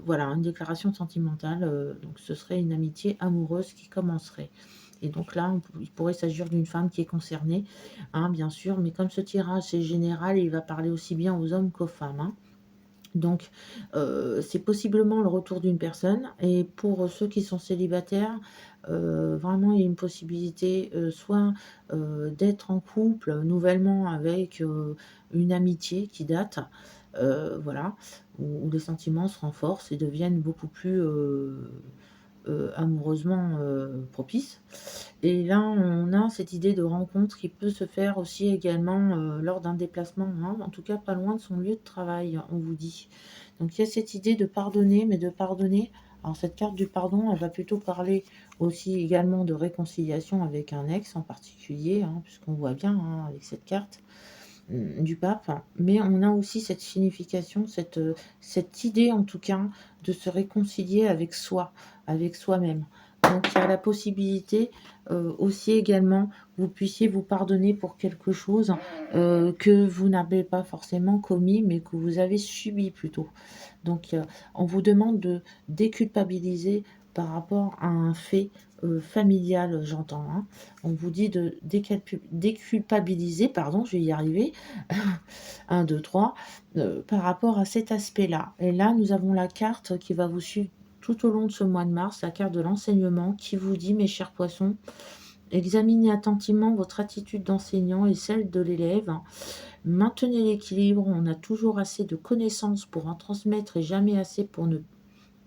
voilà, une déclaration sentimentale, donc ce serait une amitié amoureuse qui commencerait. Et donc là, il pourrait s'agir d'une femme qui est concernée, hein, bien sûr, mais comme ce tirage est général, il va parler aussi bien aux hommes qu'aux femmes. Hein. Donc, c'est possiblement le retour d'une personne et pour ceux qui sont célibataires, vraiment il y a une possibilité, soit, d'être en couple nouvellement avec, une amitié qui date, voilà, où les sentiments se renforcent et deviennent beaucoup plus, amoureusement, propices. Et là, on a cette idée de rencontre qui peut se faire aussi également, lors d'un déplacement, hein, en tout cas pas loin de son lieu de travail, on vous dit. Donc il y a cette idée de pardonner, mais de pardonner alors cette carte du pardon, elle va plutôt parler aussi également de réconciliation avec un ex en particulier, hein, puisqu'on voit bien, hein, avec cette carte, du pape. Mais on a aussi cette signification, cette idée en tout cas de se réconcilier avec soi, avec soi-même. Donc il y a la possibilité, aussi également, vous puissiez vous pardonner pour quelque chose, que vous n'avez pas forcément commis, mais que vous avez subi plutôt. Donc, on vous demande de déculpabiliser par rapport à un fait, familial, j'entends, hein. On vous dit de déculpabiliser, pardon, je vais y arriver. 1, 2, 3, par rapport à cet aspect-là. Et là, nous avons la carte qui va vous suivre tout au long de ce mois de mars, la carte de l'enseignement qui vous dit: «Mes chers poissons, examinez attentivement votre attitude d'enseignant et celle de l'élève. Maintenez l'équilibre, on a toujours assez de connaissances pour en transmettre et jamais assez pour ne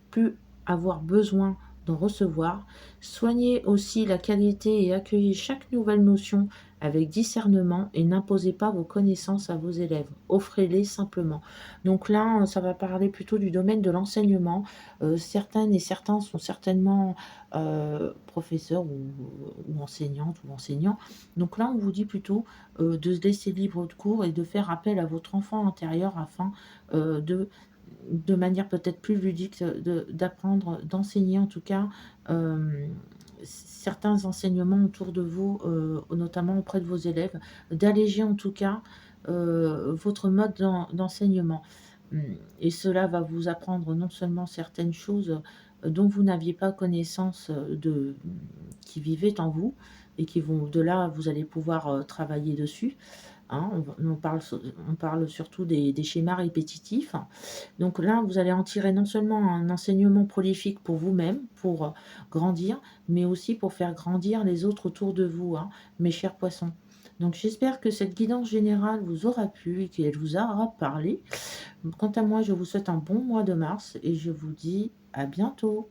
plus avoir besoin d'en recevoir. Soignez aussi la qualité et accueillez chaque nouvelle notion avec discernement et n'imposez pas vos connaissances à vos élèves. Offrez-les simplement. Donc là, ça va parler plutôt du domaine de l'enseignement. Certaines et certains sont certainement professeurs ou enseignantes ou enseignants. Donc là, on vous dit plutôt de se laisser libre de cours et de faire appel à votre enfant intérieur afin de manière peut-être plus ludique, d'apprendre, d'enseigner en tout cas, certains enseignements autour de vous, notamment auprès de vos élèves, d'alléger en tout cas, votre mode d'enseignement. Mmh et cela va vous apprendre non seulement certaines choses, dont vous n'aviez pas connaissance, qui vivaient en vous et qui vont de là, vous allez pouvoir, travailler dessus, hein. On parle surtout des schémas répétitifs. Donc là, vous allez en tirer non seulement un enseignement prolifique pour vous-même, pour, grandir, mais aussi pour faire grandir les autres autour de vous, hein, mes chers poissons. Donc j'espère que cette guidance générale vous aura plu et qu'elle vous aura parlé. Quant à moi, je vous souhaite un bon mois de mars et je vous dis à bientôt.